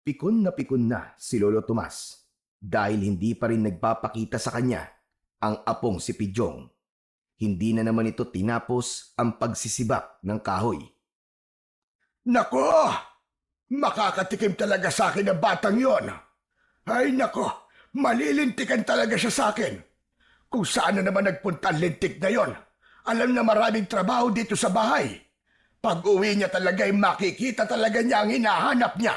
Pikon na si Lolo Tomas dahil hindi pa rin nagpapakita sa kanya ang apong si Pidyong. Hindi na naman ito tinapos ang pagsisibak ng kahoy. Nako! Makakatikim talaga sa akin ang batang yon. Ay nako, malilintikan talaga siya sa akin. Kung saan na naman nagpunta ang lintik na yon. Alam na maraming trabaho dito sa bahay. Pag uwi niya talaga ay makikita talaga niya ang hinahanap niya.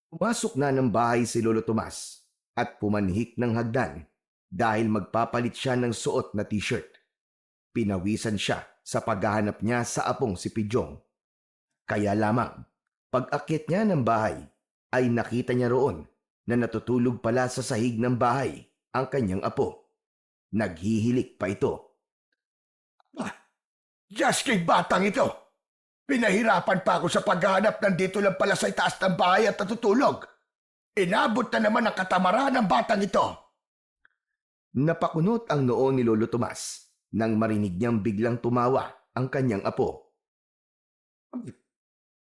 Pumasok na ng bahay si Lolo Tomas at pumanhik ng hagdan dahil magpapalit siya ng suot na t-shirt. Pinawisan siya sa paghahanap niya sa apong si Pidyong. Kaya lamang, pag-akyat niya ng bahay, ay nakita niya roon na natutulog pala sa sahig ng bahay ang kanyang apo. Naghihilik pa ito. Just kay batang ito. Pinahirapan pa ako sa paghahanap, nandito lang pala sa itaas ng bahay at natutulog. Inabot na naman ang katamaran ng batang ito. Napakunot ang noo ni Lolo Tomas nang marinig niyang biglang tumawa ang kanyang apo.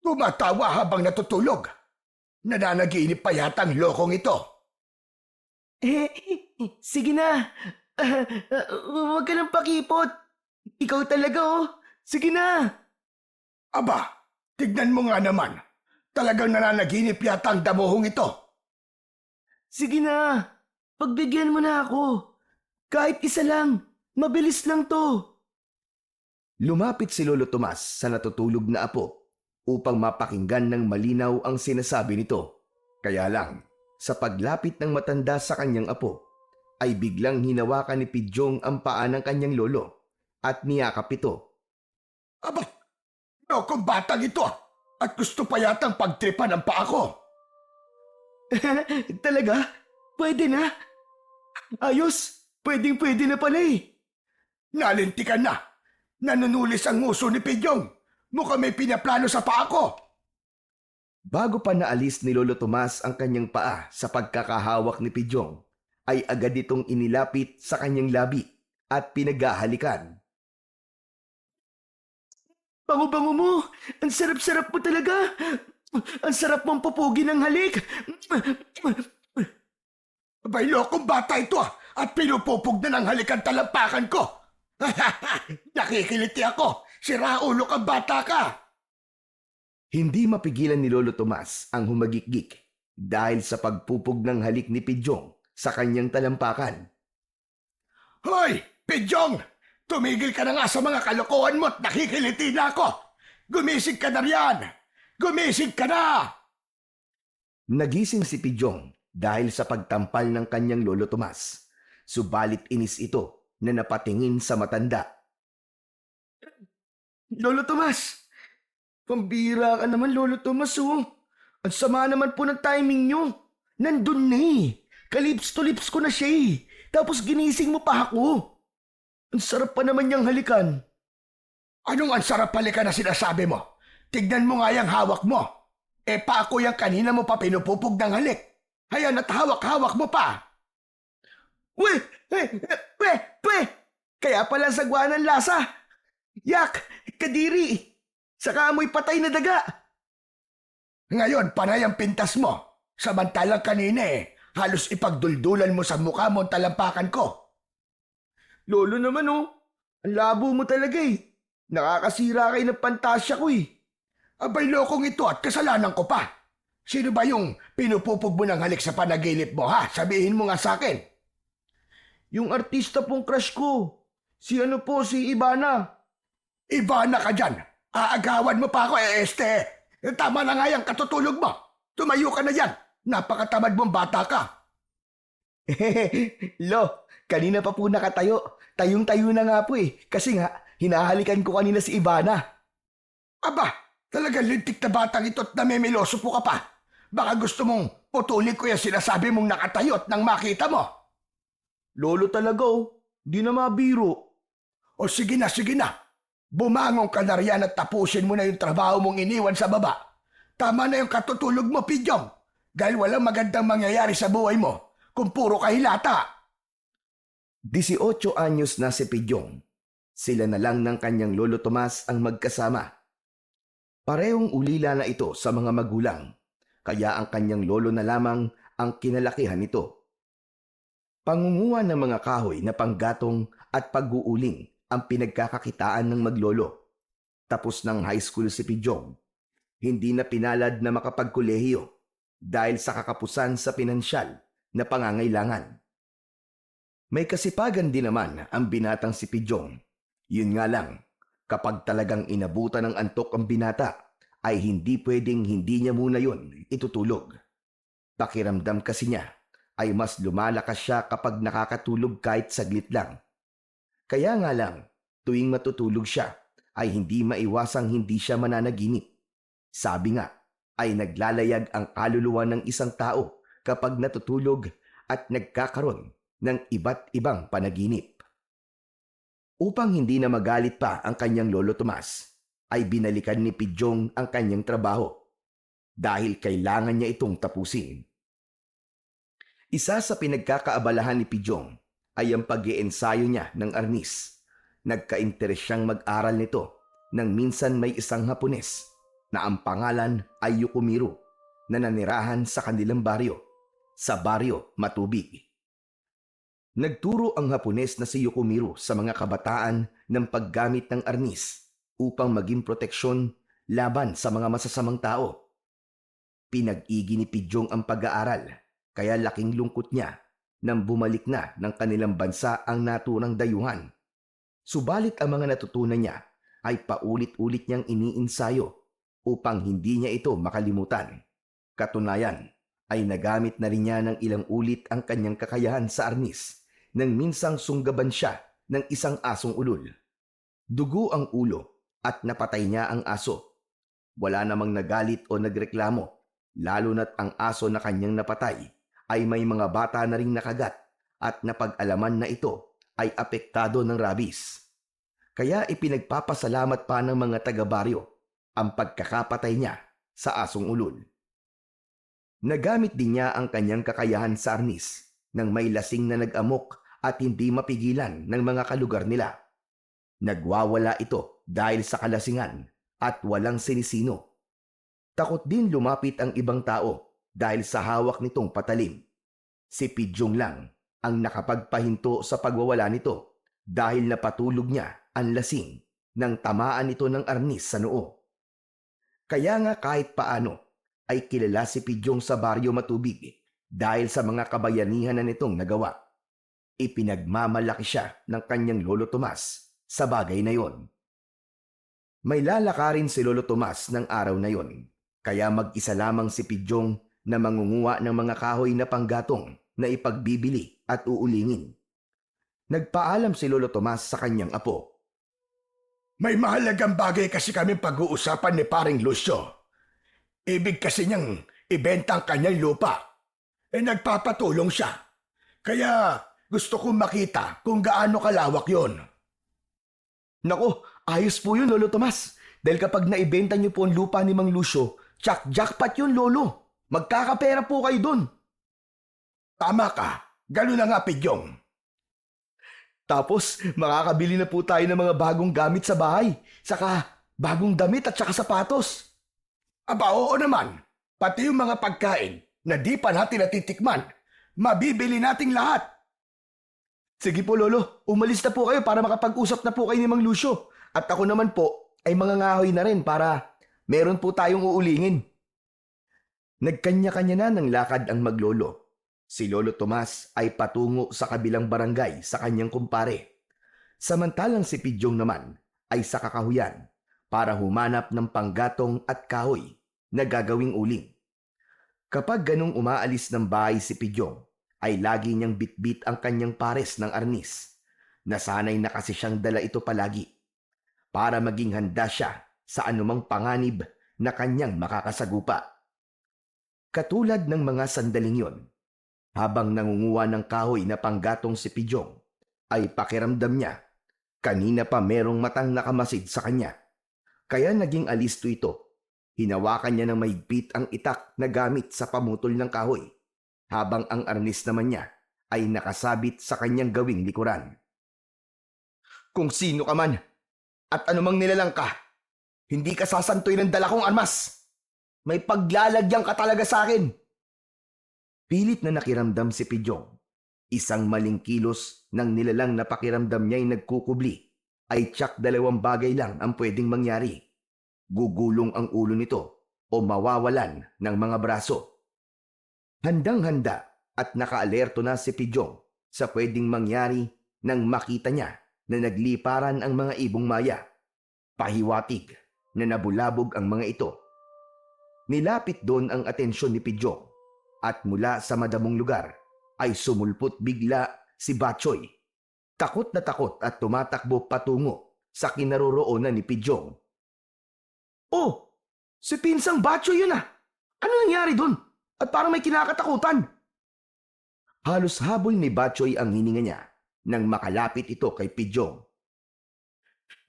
Tumatawa habang natutulog. Nananaginip pa yata ang lokong ito. Sige na. Huwag ka nang pakipot. Ikaw talaga, oh. Sige na. Aba, tignan mo nga naman. Talagang nananaginip yata ang damuhong ito. Sige na. Pagbigyan mo na ako. Kahit isa lang. Mabilis lang to. Lumapit si Lolo Tomas sa natutulog na apo upang mapakinggan ng malinaw ang sinasabi nito. Kaya lang, sa paglapit ng matanda sa kanyang apo, ay biglang hinawakan ni Pidyong ang paa ng kanyang lolo at niyakap ito. Aba, lokong batang ito at gusto pa yatang pagtripan ang paa ko. Talaga? Pwede na? Ayos. Pwedeng-pwede na pala eh. Nalintikan na. Nanunulis ang nguso ni Pidyong. Mukhang may pinaplano sa paa ko. Bago pa naalis ni Lolo Tomas ang kanyang paa sa pagkakahawak ni Pidyong, ay agad itong inilapit sa kanyang labi at pinaghahalikan. Bango-bango mo. Ang sarap-sarap mo talaga. Ang sarap mong pupugi ng halik. Abay, lokong bata ito at pinupupog na ng halikan talampakan ko. Nakikiliti ako. Sira ulo kang bata ka. Hindi mapigilan ni Lolo Tomas ang humagikgik dahil sa pagpupog ng halik ni Pidyong sa kanyang talampakan. Hoy, Pidyong! Tumigil ka na nga sa mga kalokohan mo at nakikiliti na ako. Gumising ka na riyan. Gumising ka na! Nagising si Pidyong dahil sa pagtampal ng kanyang Lolo Tomas. Subalit inis ito na napatingin sa matanda. Lolo Tomas. Pambira ka naman, Lolo Tomas, oh. Ang sama naman po ng timing nyo. Nandun na eh. Kalips to lips ko na siya eh. Tapos ginising mo pa ako. Ang sarap pa naman niyang halikan. Anong ang sarap halikan na sinasabi mo? Tignan mo nga yung hawak mo. Pa ako yung kanina mo pa pinupupog ng halik. Hayan at hawak-hawak mo pa. Weh! Kaya pala sagwa ng lasa. Yak! Kadiri! Saka amoy patay na daga. Ngayon, panay ang pintas mo. Samantalang kanina halos ipagduldulan mo sa mukha mo ang talampakan ko. Lolo naman oh. Ang labo mo talaga eh. Nakakasira kayo ng pantasya ko eh. Abay, lokong ito at kasalanan ko pa. Sino ba yung pinupupog mo ng halik sa panaginip mo, ha? Sabihin mo nga sa akin. Yung artista pong crush ko. Si Ibana. Ibana ka dyan. Aagawan mo pa ako, Tama na nga yung katutulog mo. Tumayo ka na yan. Napakatamad mong bata ka. Lo, kanina pa po nakatayo. Tayong-tayo na nga po eh. Kasi nga, hinahalikan ko kanina si Ibana. Aba, talagang lintik na batang ito at namimiloso po ka pa. Baka gusto mong putulin ko yung sinasabi mong nakatayo at nang makita mo. Lolo talaga oh. Di na mabiro. O sige na, sige na. Bumangon ka na riyan at tapusin mo na yung trabaho mong iniwan sa baba. Tama na yung katutulog mo, Pidyong. Dahil walang magandang mangyayari sa buhay mo kung puro kahilata. 18 anyos na si Pidyong. Sila na lang ng kanyang Lolo Tomas ang magkasama. Parehong ulila na ito sa mga magulang. kaya ang kanyang lolo na lamang ang kinalakihan nito. Pangunguha ng mga kahoy na panggatong at pag-uuling ang pinagkakakitaan ng maglolo. Tapos ng high school si Pidjong, hindi na pinalad na makapagkolehiyo dahil sa kakapusan sa pinansyal na pangangailangan. May kasipagan din naman ang binatang si Pidjong. Yun nga lang, kapag talagang inabutan ng antok ang binata, ay hindi pwedeng hindi niya muna yun itutulog. Pakiramdam kasi niya ay mas lumalakas siya kapag nakakatulog kahit saglit lang. Kaya nga lang, tuwing matutulog siya, ay hindi maiwasang hindi siya mananaginip. Sabi nga, ay naglalayag ang kaluluwa ng isang tao kapag natutulog at nagkakaroon ng iba't ibang panaginip. Upang hindi na magalit pa ang kanyang lolo Tomas, ay binalikan ni Pidjong ang kanyang trabaho dahil kailangan niya itong tapusin. Isa sa pinagkakaabalahan ni Pidjong ay ang pag-iensayo niya ng arnis. Nagka-interes siyang mag-aral nito nang minsan may isang Hapones na ang pangalan ay Yukumiro na nanirahan sa kanilang baryo, sa baryo Matubig. Nagturo ang Hapones na si Yukumiro sa mga kabataan ng paggamit ng arnis upang maging proteksyon laban sa mga masasamang tao. Pinag-igi ni Pidjong ang pag-aaral, kaya laking lungkot niya nang bumalik na ng kanilang bansa ang naturang dayuhan. Subalit ang mga natutunan niya ay paulit-ulit niyang iniinsayo upang hindi niya ito makalimutan. Katunayan ay nagamit na rin niya ng ilang ulit ang kanyang kakayahan sa arnis nang minsang sunggaban siya ng isang asong ulol. Dugo ang ulo at napatay niya ang aso. Wala namang nagalit o nagreklamo, lalo na't ang aso na kanyang napatay ay may mga bata na ring nakagat at napag-alaman na ito ay apektado ng rabies. Kaya ipinagpapasalamat pa ng mga taga-baryo ang pagkakapatay niya sa asong ulol. Nagamit din niya ang kanyang kakayahan sa arnis nang may lasing na nag-amok at hindi mapigilan ng mga kalugar nila. Nagwawala ito dahil sa kalasingan at walang sinisino. Takot din lumapit ang ibang tao dahil sa hawak nitong patalim. Si Pidjong lang ang nakapagpahinto sa pagwawala nito dahil napatulog niya ang lasing nang tamaan ito ng arnis sa noo. Kaya nga kahit paano ay kilala si Pidjong sa baryo Matubig dahil sa mga kabayanihan na nitong nagawa. Ipinagmamalaki siya ng kanyang lolo Tomas sa bagay na yon. May lalakarin si lolo Tomas ng araw na yon, kaya mag-isa lamang si Pidjong na mangunguha ng mga kahoy na panggatong na ipagbibili at uulingin. Nagpaalam si lolo Tomas sa kanyang apo. May mahalagang bagay kasi kami pag-uusapan ni Paring Lucio. Ibig kasi niyang ibenta ang kanyang lupa. Nagpapatulong siya. Kaya gusto kong makita kung gaano kalawak yon. Nako, ayos po yun, Lolo Tomas. Dahil kapag naibenta niyo po ang lupa ni Mang Lucio, jackpot yun, Lolo. Magkakapera po kayo dun. Tama ka. Ganun na nga, Pidjong. Tapos, makakabili na po tayo ng mga bagong gamit sa bahay. Saka, bagong damit at saka sapatos. Aba, oo naman. Pati yung mga pagkain na di pa natin natitikman, mabibili nating lahat. Sige po, Lolo. Umalis na po kayo para makapag-usap na po kayo ni Mang Lucio. At ako naman po ay mga ngahoy na rin para meron po tayong uulingin. Nagkanya-kanya na ng lakad ang maglolo. Si Lolo Tomas ay patungo sa kabilang barangay sa kanyang kumpare. Samantalang si Pidjong naman ay sa kakahuyan para humanap ng panggatong at kahoy na gagawing uling. Kapag ganong umaalis ng bahay si Pidjong, ay lagi niyang bitbit ang kanyang pares ng arnis. Nasanay na kasi siyang dala ito palagi para maging handa siya sa anumang panganib na kanyang makakasagupa. Katulad ng mga sandaling yon, habang nangunguha ng kahoy na panggatong si Pidjong, ay pakiramdam niya, kanina pa merong matang nakamasid sa kanya. Kaya naging alisto ito. Hinawakan niya ng mahigpit ang itak na gamit sa pamutol ng kahoy, habang ang arnis naman niya ay nakasabit sa kanyang gawing likuran. Kung sino ka man, at anumang nilalang ka, hindi ka sasantoy ng dala kong armas. May paglalagyan ka talaga sa akin. Pilit na nakiramdam si Pidyong. Isang maling kilos ng nilalang na pakiramdam niya'y nagkukubli ay tsak 2 bagay lang ang pwedeng mangyari. Gugulong ang ulo nito o mawawalan ng mga braso. Handang-handa at nakaalerto na si Pidyong sa pwedeng mangyari nang makita niya na nagliparan ang mga ibong maya. Pahiwatig na nabulabog ang mga ito. Nilapit doon ang atensyon ni Pidyong at mula sa madamong lugar ay sumulpot bigla si Batchoy. Takot na takot at tumatakbo patungo sa kinaroroonan ni Pidyong. Oh, si Pinsang Batchoy yun ah. Ano nangyari doon? At parang may kinakatakutan. Halos habol ni Batchoy ang hininga niya nang makalapit ito kay Pidyong.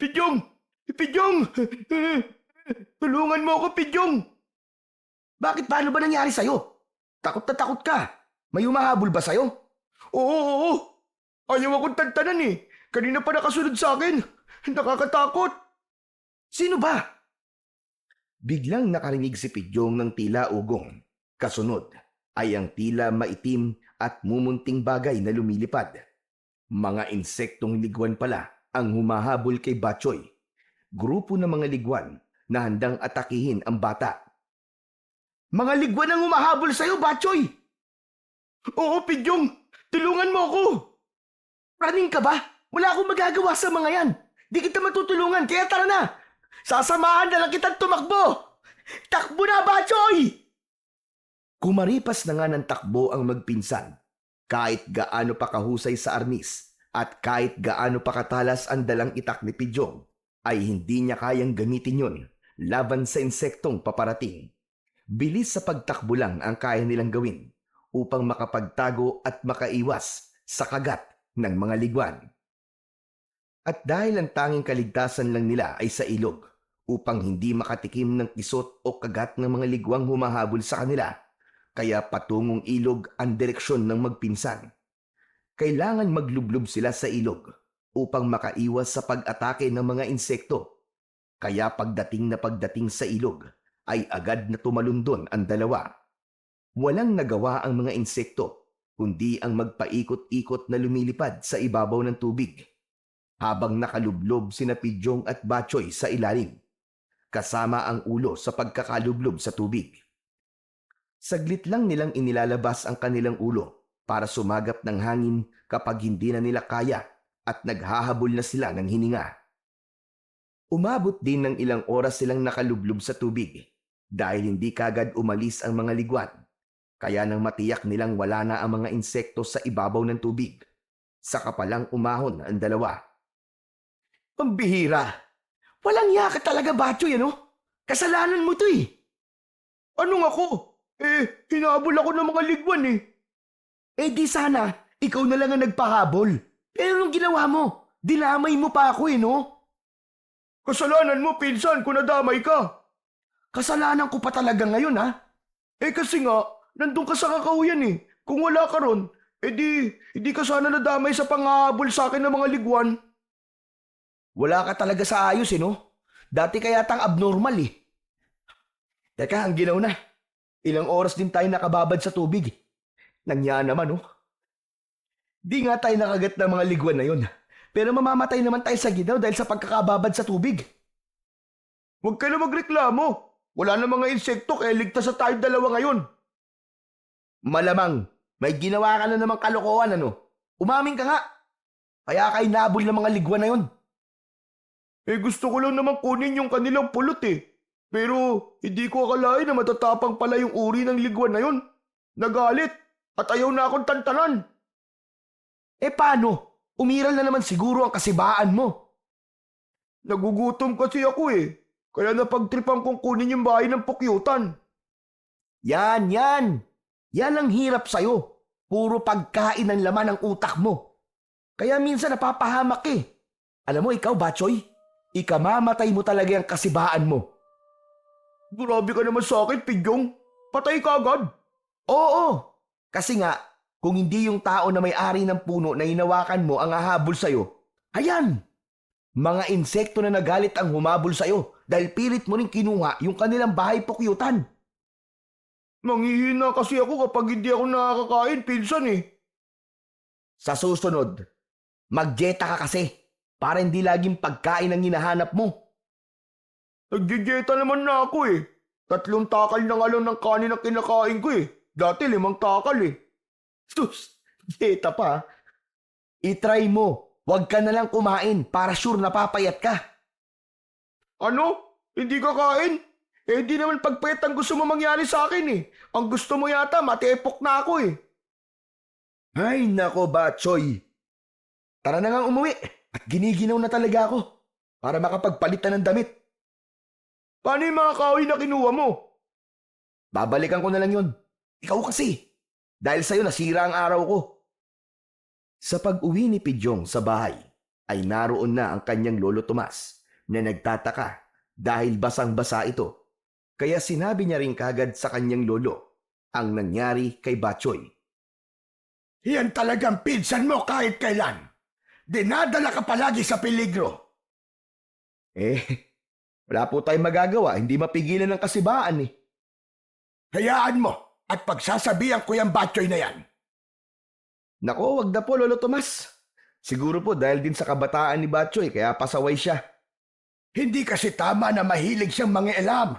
Pidyong! Pidyong! Tulungan mo ako, Pidyong! Bakit paano ba nangyari sa'yo? Takot na takot ka. May humahabol ba sa'yo? Oo. Ayaw akong tantanan eh. Kanina pa nakasunod sa akin. Nakakatakot. Sino ba? Biglang nakarinig si Pidyong ng tila ugong. Kasunod ay ang tila maitim at mumunting bagay na lumilipad. Mga insektong ligwan pala ang humahabol kay Batchoy. Grupo ng mga ligwan na handang atakihin ang bata. Mga ligwan ang humahabol sa'yo, Batchoy! Oo, Pidyong! Tulungan mo ako! Praning ka ba? Wala akong magagawa sa mga yan. Di kita matutulungan, kaya tara na! Sasamahan na lang kitang tumakbo! Takbo na, Batchoy! Kumaripas na nga ng takbo ang magpinsan. Kahit gaano pa kahusay sa arnis at kahit gaano pa katalas ang dalang itak ni Pidyong, ay hindi niya kayang gamitin yon laban sa insektong paparating. Bilis sa pagtakbo lang ang kaya nilang gawin upang makapagtago at makaiwas sa kagat ng mga ligwan. At dahil ang tanging kaligtasan lang nila ay sa ilog upang hindi makatikim ng kisot o kagat ng mga ligwang humahabol sa kanila, kaya patungong ilog ang direksyon ng magpinsan. Kailangan maglublob sila sa ilog upang makaiwas sa pag-atake ng mga insekto. Kaya pagdating sa ilog, ay agad na tumalundon ang dalawa. Walang nagawa ang mga insekto, kundi ang magpaikot-ikot na lumilipad sa ibabaw ng tubig, habang nakalublob sina Pidyong at Batchoy sa ilalim, kasama ang ulo sa pagkakalublob sa tubig. Saglit lang nilang inilalabas ang kanilang ulo para sumagap ng hangin kapag hindi na nila kaya at naghahabol na sila ng hininga. Umabot din ng ilang oras silang nakalublob sa tubig dahil hindi kagad umalis ang mga ligwan. Kaya nang matiyak nilang wala na ang mga insekto sa ibabaw ng tubig, saka palang umahon ang dalawa. Pambihira! Walang yaka talaga, Batchoy, ano? Kasalanan mo to eh. Anong ako? Hinabol ako ng mga ligwan eh. Di sana, ikaw na lang ang nagpahabol. Pero anong ginawa mo? Dinamay mo pa ako eh, no? Kasalanan mo, pinsan, kung nadamay ka. Kasalanan ko pa talaga ngayon, ha? Kasi nga, nandun ka sa kakahuyan eh. Kung wala ka ron, hindi ka sana nadamay sa panghahabol sa akin ng mga ligwan. Wala ka talaga sa ayos eh, no? Dati kaya tang abnormal eh. Teka, ang ginaw na. Ilang oras din tayo nakababad sa tubig. Nangya naman, no? Di nga tayo nakagat ng mga ligwan na yun. Pero mamamatay naman tayo sa ginaw dahil sa pagkakababad sa tubig. Huwag ka na magreklamo. Wala na mga insekto kaya ligtas sa tayo dalawa ngayon. Malamang, may ginawa ka na namang kalokohan, ano? Umamin ka nga. Kaya ka inabol ng mga ligwan na yun. Gusto ko lang naman kunin yung kanilang pulot eh. Pero hindi ko akalain na matatapang pala yung uri ng ligwan na yun. Nagalit at ayaw na akong tantanan. Paano? Umiral na naman siguro ang kasibaan mo. Nagugutom kasi ako eh. Kaya napagtripan kong kunin yung bahay ng pukyutan. Yan. Yan ang hirap sa'yo. Puro pagkain ang laman ng utak mo. Kaya minsan napapahamak eh. Alam mo ikaw, Batchoy, ikamamatay mo talaga ang kasibaan mo. Grabe ka naman sa akin, Pidyong. Patay ka agad. Oo, kasi nga, kung hindi yung tao na may-ari ng puno na hinawakan mo ang hahabol sa'yo, ayan, mga insekto na nagalit ang humabol sa'yo dahil pilit mo rin kinuha yung kanilang bahay pukyutan. Manghihina kasi ako kapag hindi ako nakakakain, pinsan eh. Sa susunod, mag-dieta ka kasi para hindi laging pagkain ang hinahanap mo. Nag-dieta naman na ako eh. 3 takal na nga lang ng kanin ang kinakain ko eh. Dati 5 takal eh. Sus, dieta pa. I-try mo. Huwag ka na lang kumain para sure napapayat ka. Ano? Hindi ka kain? Eh di naman pagpayat ang gusto mo mangyari sa akin eh. Ang gusto mo yata matepok na ako eh. Ay nako Batchoy. Tara na nga umuwi at giniginaw na talaga ako para makapagpalit na ng damit. Paano yung mga kahoy na kinuha mo? Babalikan ko na lang yun. Ikaw kasi. Dahil sa'yo nasira ang araw ko. Sa pag-uwi ni Pidyong sa bahay, ay naroon na ang kanyang lolo Tomas na nagtataka dahil basang-basa ito. Kaya sinabi niya rin kagad sa kanyang lolo ang nangyari kay Batchoy. Yan talagang pinsan mo kahit kailan. Dinadala ka palagi sa peligro. Wala po tayong magagawa. Hindi mapigilan ng kasibaan eh. Hayaan mo at pagsasabihan ko yung Batchoy na yan. Nako, wag na po, Lolo Tomas. Siguro po dahil din sa kabataan ni Batchoy kaya pasaway siya. Hindi kasi tama na mahilig siyang mangialam.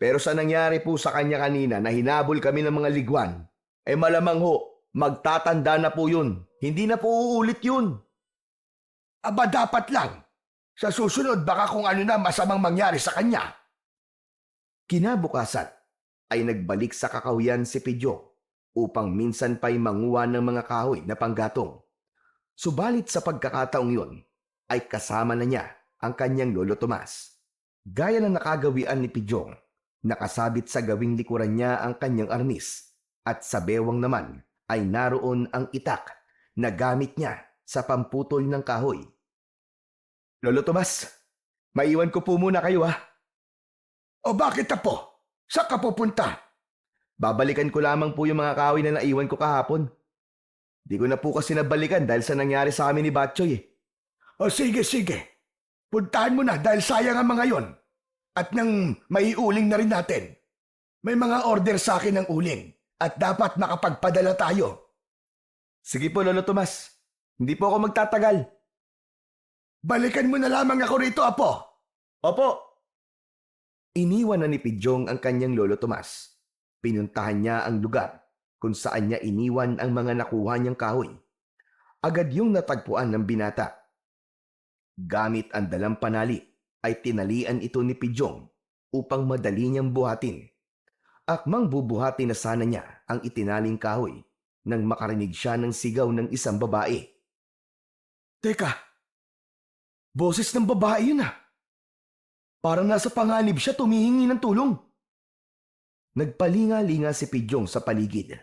Pero sa nangyari po sa kanya kanina na hinabol kami ng mga ligwan, malamang ho, magtatanda na po yun. Hindi na po uulit yun. Aba dapat lang. Sa susunod baka kung ano na masamang mangyari sa kanya. Kinabukasan ay nagbalik sa kakahuyan si Pidyong upang minsan pa'y manguha ng mga kahoy na panggatong. Subalit sa pagkakataong yun, ay kasama na niya ang kanyang lolo Tomas. Gaya ng nakagawian ni Pidyong, nakasabit sa gawing likuran niya ang kanyang arnis at sa bewang naman ay naroon ang itak na gamit niya sa pamputol ng kahoy. Lolo Tomas, maiwan ko po muna kayo ha. O bakit na po? Saan ka pupunta? Babalikan ko lamang po yung mga kahoy na naiwan ko kahapon. Di ko na po kasi nabalikan dahil sa nangyari sa amin ni Batchoy eh. O sige. Puntahan mo na dahil sayang ang mga yon. At nang maiuling na rin natin. May mga order sa akin ng uling at dapat makapagpadala tayo. Sige po, Lolo Tomas. Hindi po ako magtatagal. Balikan mo na lamang ako rito, Apo. Opo. Iniwan na ni Pidyong ang kanyang Lolo Tomas. Pinuntahan niya ang lugar kung saan niya iniwan ang mga nakuha niyang kahoy. Agad yung natagpuan ng binata. Gamit ang dalang panali ay tinalian ito ni Pidyong upang madali niyang buhatin. Akmang bubuhatin na sana niya ang itinaling kahoy nang makarinig siya ng sigaw ng isang babae. Teka, boses ng babae yun ah. Parang nasa panganib siya tumihingi ng tulong. Nagpalinga-linga si Pidyong sa paligid.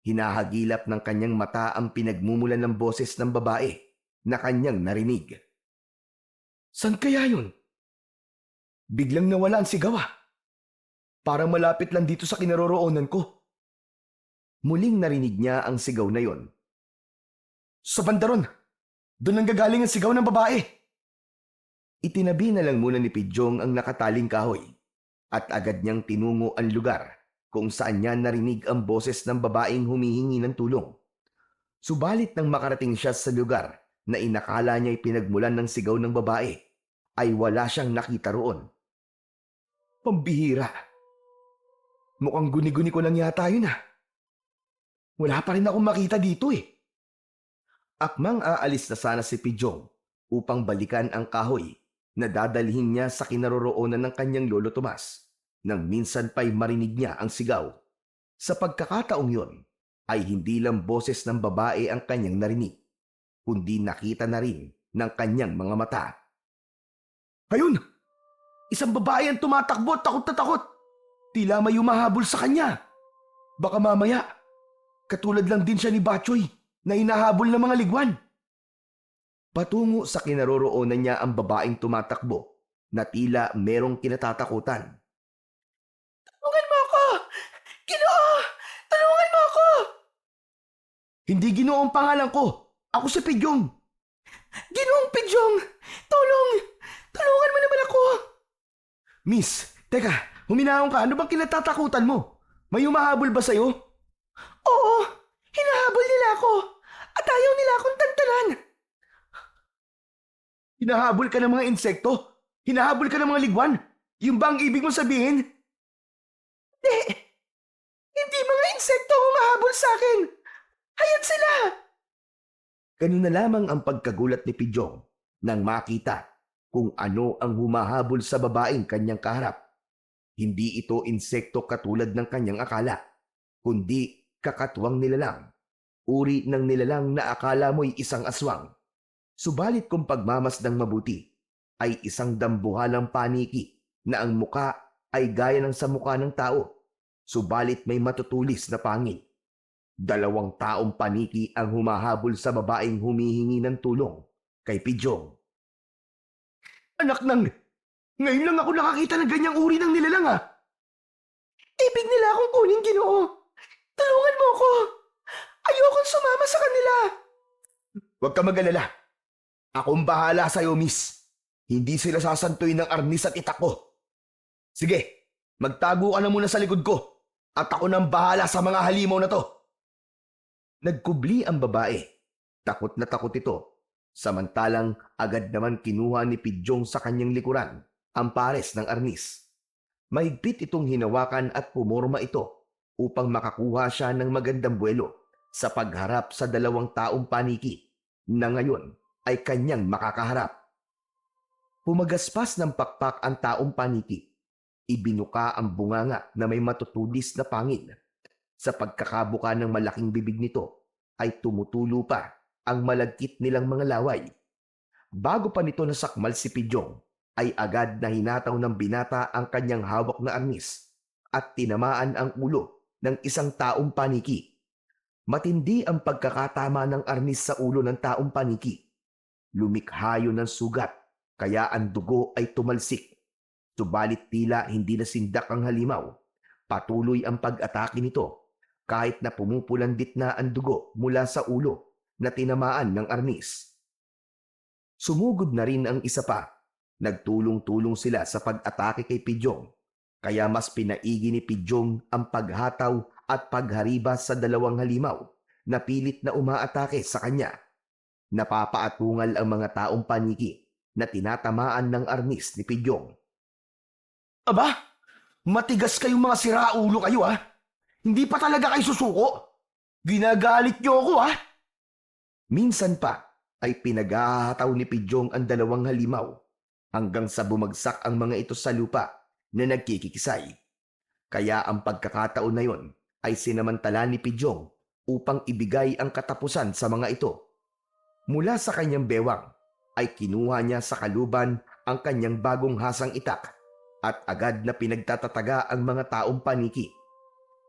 Hinahagilap ng kanyang mata ang pinagmumulan ng boses ng babae na kanyang narinig. San kaya yun? Biglang nawala ang sigaw ah. Parang malapit lang dito sa kinaroroonan ko. Muling narinig niya ang sigaw na yon. Sa bandaron, doon ang gagaling ang sigaw ng babae. Itinabi na lang muna ni Pidyong ang nakataling kahoy at agad niyang tinungo ang lugar kung saan niya narinig ang boses ng babaeng humihingi ng tulong. Subalit nang makarating siya sa lugar na inakala niya'y pinagmulan ng sigaw ng babae, ay wala siyang nakita roon. Pambihira. Mukhang guni-guni ko lang yata yun ah. Wala pa rin akong makita dito eh. Akmang aalis na sana si Pidyong upang balikan ang kahoy na dadalhin niya sa kinaroroonan ng kanyang lolo Tomas nang minsan pa'y marinig niya ang sigaw. Sa pagkakataong yon ay hindi lang boses ng babae ang kanyang narinig, kundi nakita na rin ng kanyang mga mata. Ayun! Isang babae ang tumatakbo, takot na takot. Tila may humahabol sa kanya. Baka mamaya, katulad lang din siya ni Batchoy na hinahabol ng mga ligwan. Patungo sa kinaroroonan niya ang babaeng tumatakbo na tila merong kinatatakutan. Tulungan mo ako! Ginoo! Tulungan mo ako! Hindi Ginoo ang pangalan ko. Ako si Pidyong. Ginoong Pidyong! Tulong! Tulungan mo naman ako! Miss, teka, huminahon ka. Ano bang kinatatakutan mo? May humahabol ba sa'yo? Oo, hinahabol nila ako. At ayaw nila akong tantanan. Hinahabol ka ng mga insekto? Hinahabol ka ng mga ligwan? Yung ba ang ibig mong sabihin? Hindi. Hindi mga insekto ang humahabol sa akin. Hayat sila. Ganun na lamang ang pagkagulat ni Pidjong nang makita kung ano ang humahabol sa babaeng kanyang kaharap. Hindi ito insekto katulad ng kanyang akala, kundi kakatwang nilalang. Uri ng nilalang na akala mo'y isang aswang. Subalit kung pagmamasdang mabuti, ay isang dambuhalang paniki na ang muka ay gaya ng sa muka ng tao, subalit may matutulis na pangil. 2 taong paniki ang humahabol sa babaeng humihingi ng tulong kay Pidjong. Anak nang, ngayon lang ako nakakita ng ganyang uri ng nilalang ah. Ibig nila akong kunin, Ginoo. Tulungan mo ako. Ayokong sumama sa kanila. Huwag ka mag-alala. Akong bahala sa'yo, miss. Hindi sila sasantoy ng arnis at itak ko. Sige, magtago ka na muna sa likod ko at ako nang bahala sa mga halimaw na to. Nagkubli ang babae. Takot na takot ito. Samantalang agad naman kinuha ni Pidjong sa kanyang likuran ang pares ng arnis. Mahigpit itong hinawakan at pumorma ito upang makakuha siya ng magandang buwelo sa pagharap sa 2 taong paniki na ngayon ay kanyang makakaharap. Pumagaspas ng pakpak ang taong paniki. Ibinuka ang bunganga na may matutulis na pangil. Sa pagkakabuka ng malaking bibig nito ay tumutulo pa ang malagkit nilang mga laway. Bago pa nito nasakmal si Pidjong, ay agad na hinataw ng binata ang kanyang hawak na arnis at tinamaan ang ulo ng isang taong paniki. Matindi ang pagkakatama ng arnis sa ulo ng taong paniki. Lumikha yun ng sugat, kaya ang dugo ay tumalsik. Subalit tila hindi nasindak ang halimaw. Patuloy ang pag-atake nito, kahit na pumupulandit na ang dugo mula sa ulo na tinamaan ng arnis. Sumugod na rin ang isa pa. Nagtulong-tulong sila sa pag-atake kay Pidjong, kaya mas pinaigi ni Pidjong ang paghataw at pagharibas sa 2 halimaw na pilit na umaatake sa kanya. Napapaatungal ang mga taong paniki na tinatamaan ng arnis ni Pidjong. Aba, matigas kayong mga siraulo kayo ah. Hindi pa talaga kayo susuko. Ginagalit niyo ako ah. Minsan pa ay pinaghahataw ni Pidjong ang 2 halimaw hanggang sa bumagsak ang mga ito sa lupa na nagkikikisay. Kaya ang pagkakataon na yon ay sinamantala ni Pidjong upang ibigay ang katapusan sa mga ito. Mula sa kanyang bewang ay kinuha niya sa kaluban ang kanyang bagong hasang itak at agad na pinagtatataga ang mga taong paniki.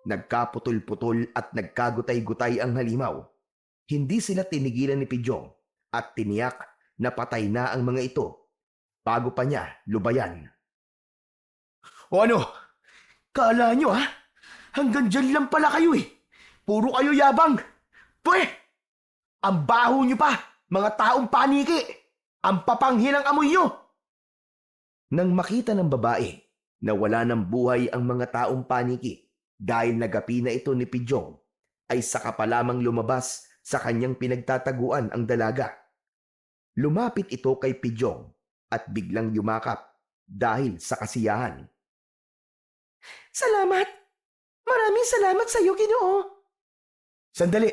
Nagkaputol-putol at nagkagutay-gutay ang halimaw. Hindi sila tinigilan ni Pidjong at tiniyak na patay na ang mga ito bago pa niya lubayan. O ano? Kala nyo ha? Hanggang dyan lang pala kayo eh. Puro kayo yabang. Pwe! Ang baho nyo pa, mga taong paniki. Ang papanghin ang amoy nyo. Nang makita ng babae na wala ng buhay ang mga taong paniki dahil nagapi na ito ni Pidjong, ay saka pa lamang lumabas sa kanyang pinagtataguan ang dalaga. Lumapit ito kay Pidjong at biglang yumakap dahil sa kasiyahan. Salamat! Maraming salamat sa iyo, Ginoo! Sandali!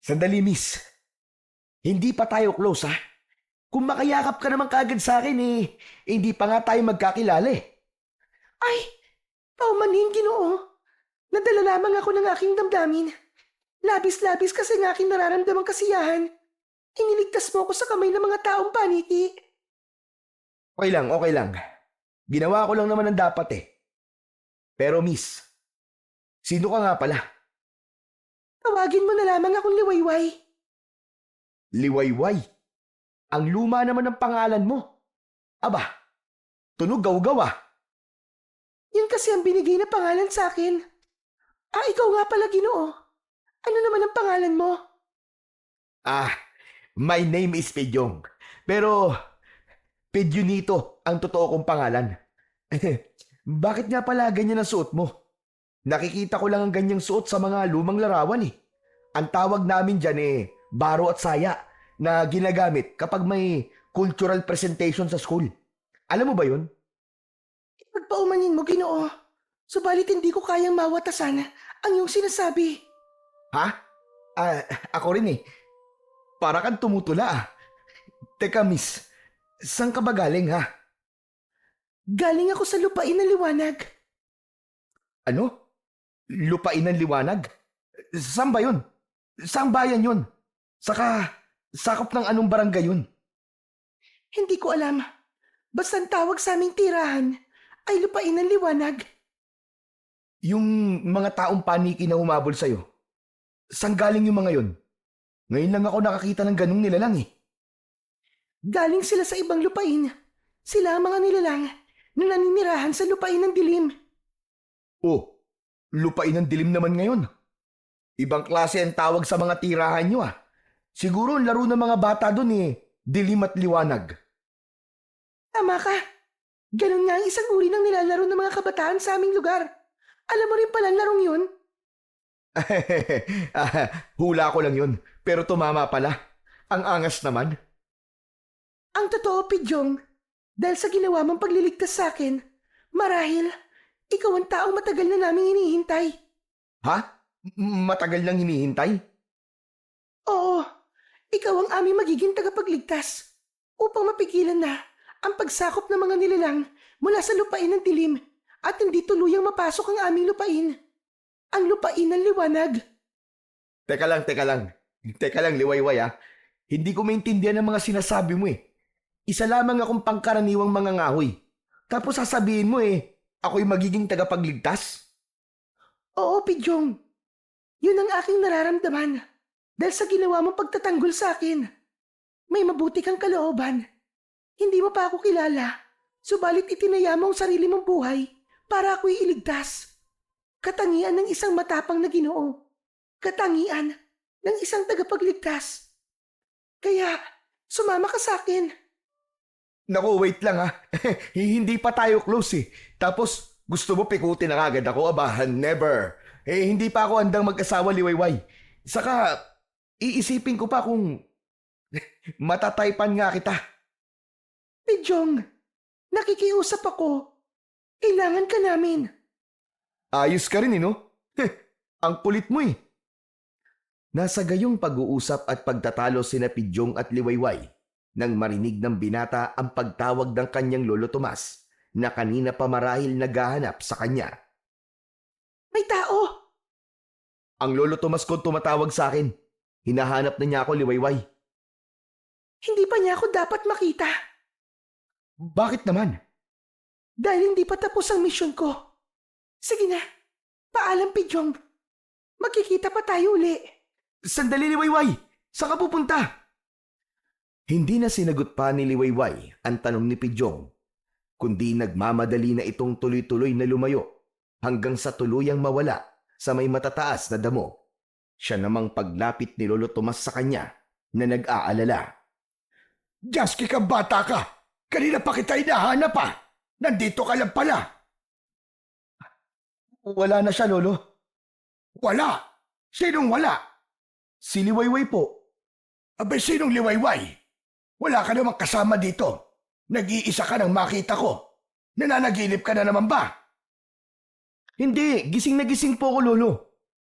Sandali, miss. Hindi pa tayo close, ha? Kung makayakap ka naman kaagad sa akin, hindi pa nga tayo magkakilala eh. Ay, paumanhin, Ginoo. Nadala lamang ako ng aking damdamin. Labis-labis kasi ng aking nararamdamang kasiyahan. Iniligtas mo ako sa kamay ng mga taong paniki. Okay lang, okay lang. Ginawa ko lang naman ang dapat eh. Pero miss, sino ka nga pala? Tawagin mo na lamang akong Liwayway. Liwayway? Ang luma naman ng pangalan mo. Aba, tunog gaw-gaw ah. Yun kasi ang binigay na pangalan sa akin. Ah, ikaw nga pala, Ginoo. Ano naman ang pangalan mo? Ah, my name is Pidjong. Pero, Pidjonito ang totoo kong pangalan. Bakit nga pala ganyan ang suot mo? Nakikita ko lang ang ganyang suot sa mga lumang larawan eh. Ang tawag namin dyan baro at saya na ginagamit kapag may cultural presentation sa school. Alam mo ba yun? Pagpaumanin mo, Ginoo. Subalit hindi ko kayang mawatasan ang iyong sinasabi. Ha? Ako rin eh. Para kang tumutula ah. Teka miss, saan ka ba galing ha? Galing ako sa lupain na liwanag. Ano? Lupain ng liwanag? Saan ba yun? Saang bayan yun? Saka, sakop ng anong barangay yun? Hindi ko alam. Basta ang tawag sa aming tirahan ay lupain ng liwanag. Yung mga taong paniki na humabol sa'yo, saan galing yung mga yun? Ngayon lang ako nakakita ng ganung nilalang eh. Galing sila sa ibang lupain. Sila ang mga nilalang na naninirahan sa lupain ng dilim. Oh, lupain ng dilim naman ngayon. Ibang klase ang tawag sa mga tirahan nyo ah. Siguro ang laro ng mga bata dun dilim at liwanag. Tama ka. Ganun nga ang isang uri ng nilalaro ng mga kabataan sa aming lugar. Alam mo rin pala ang larong yun? Hula ko lang yun, pero tumama pala. Ang angas naman. Ang totoo, Pidyong, dahil sa ginawa mong pagliligtas sa akin, marahil, ikaw ang taong matagal na naming hinihintay. Ha? Matagal nang hinihintay? Oo, ikaw ang aming magiging tagapagligtas upang mapigilan na ang pagsakop ng mga nilalang mula sa lupain ng dilim at hindi tuluyang mapasok ang aming lupain. Ang lupain ng liwanag. Teka lang. Teka lang, liwayway ah. Hindi ko maintindihan ang mga sinasabi mo eh. Isa lamang akong pangkaraniwang mga ngahoy. Tapos sasabihin mo ako'y magiging tagapagligtas? Oo, Pidyong. Yun ang aking nararamdaman dahil sa ginawa mong pagtatanggol sa akin. May mabuti kang kalooban. Hindi mo pa ako kilala, subalit itinaya mo ang sarili mong buhay para ako'y iligtas. Katangian ng isang matapang na Ginoo. Katangian ng isang tagapagligtas. Kaya, sumama ka sa akin. Naku, wait lang ah. Hindi pa tayo close eh. Tapos, gusto mo pikutin na agad ako? Aba, never. Hindi pa ako handang mag-asawa, liwayway. Saka, iisipin ko pa kung matataypan nga kita. Pidyong, nakikiusap ako. Kailangan ka namin. Ayos ka rin no? Ang kulit mo eh. Nasa gayong pag-uusap at pagtatalo sina Pidyong at Liwayway nang marinig ng binata ang pagtawag ng kanyang lolo Tomas na kanina pa marahil naghahanap sa kanya. May tao! Ang lolo Tomas ko tumatawag sa akin. Hinahanap na niya ako, Liwayway. Hindi pa niya ako dapat makita. Bakit naman? Dahil hindi pa tapos ang misyon ko. Sige na, paalam Pidyong. Magkikita pa tayo uli. Sandali, Liwayway! Saan ka pupunta? Hindi na sinagot pa ni Liwayway ang tanong ni Pidyong, kundi nagmamadali na itong tuloy-tuloy na lumayo hanggang sa tuluyang mawala sa may matataas na damo. Siya namang paglapit ni Lolo Tomas sa kanya na nag-aalala. Jasky ka, bata ka! Kanina pa kita hinahanap ah! Nandito ka lang pala! Wala na siya, Lolo. Wala! Sinong wala? Si Liwayway po. Abay, sinong liwayway? Wala ka namang kasama dito. Nag-iisa ka nang makita ko. Nananaginip ka na naman ba? Hindi, gising na gising po ako, Lolo.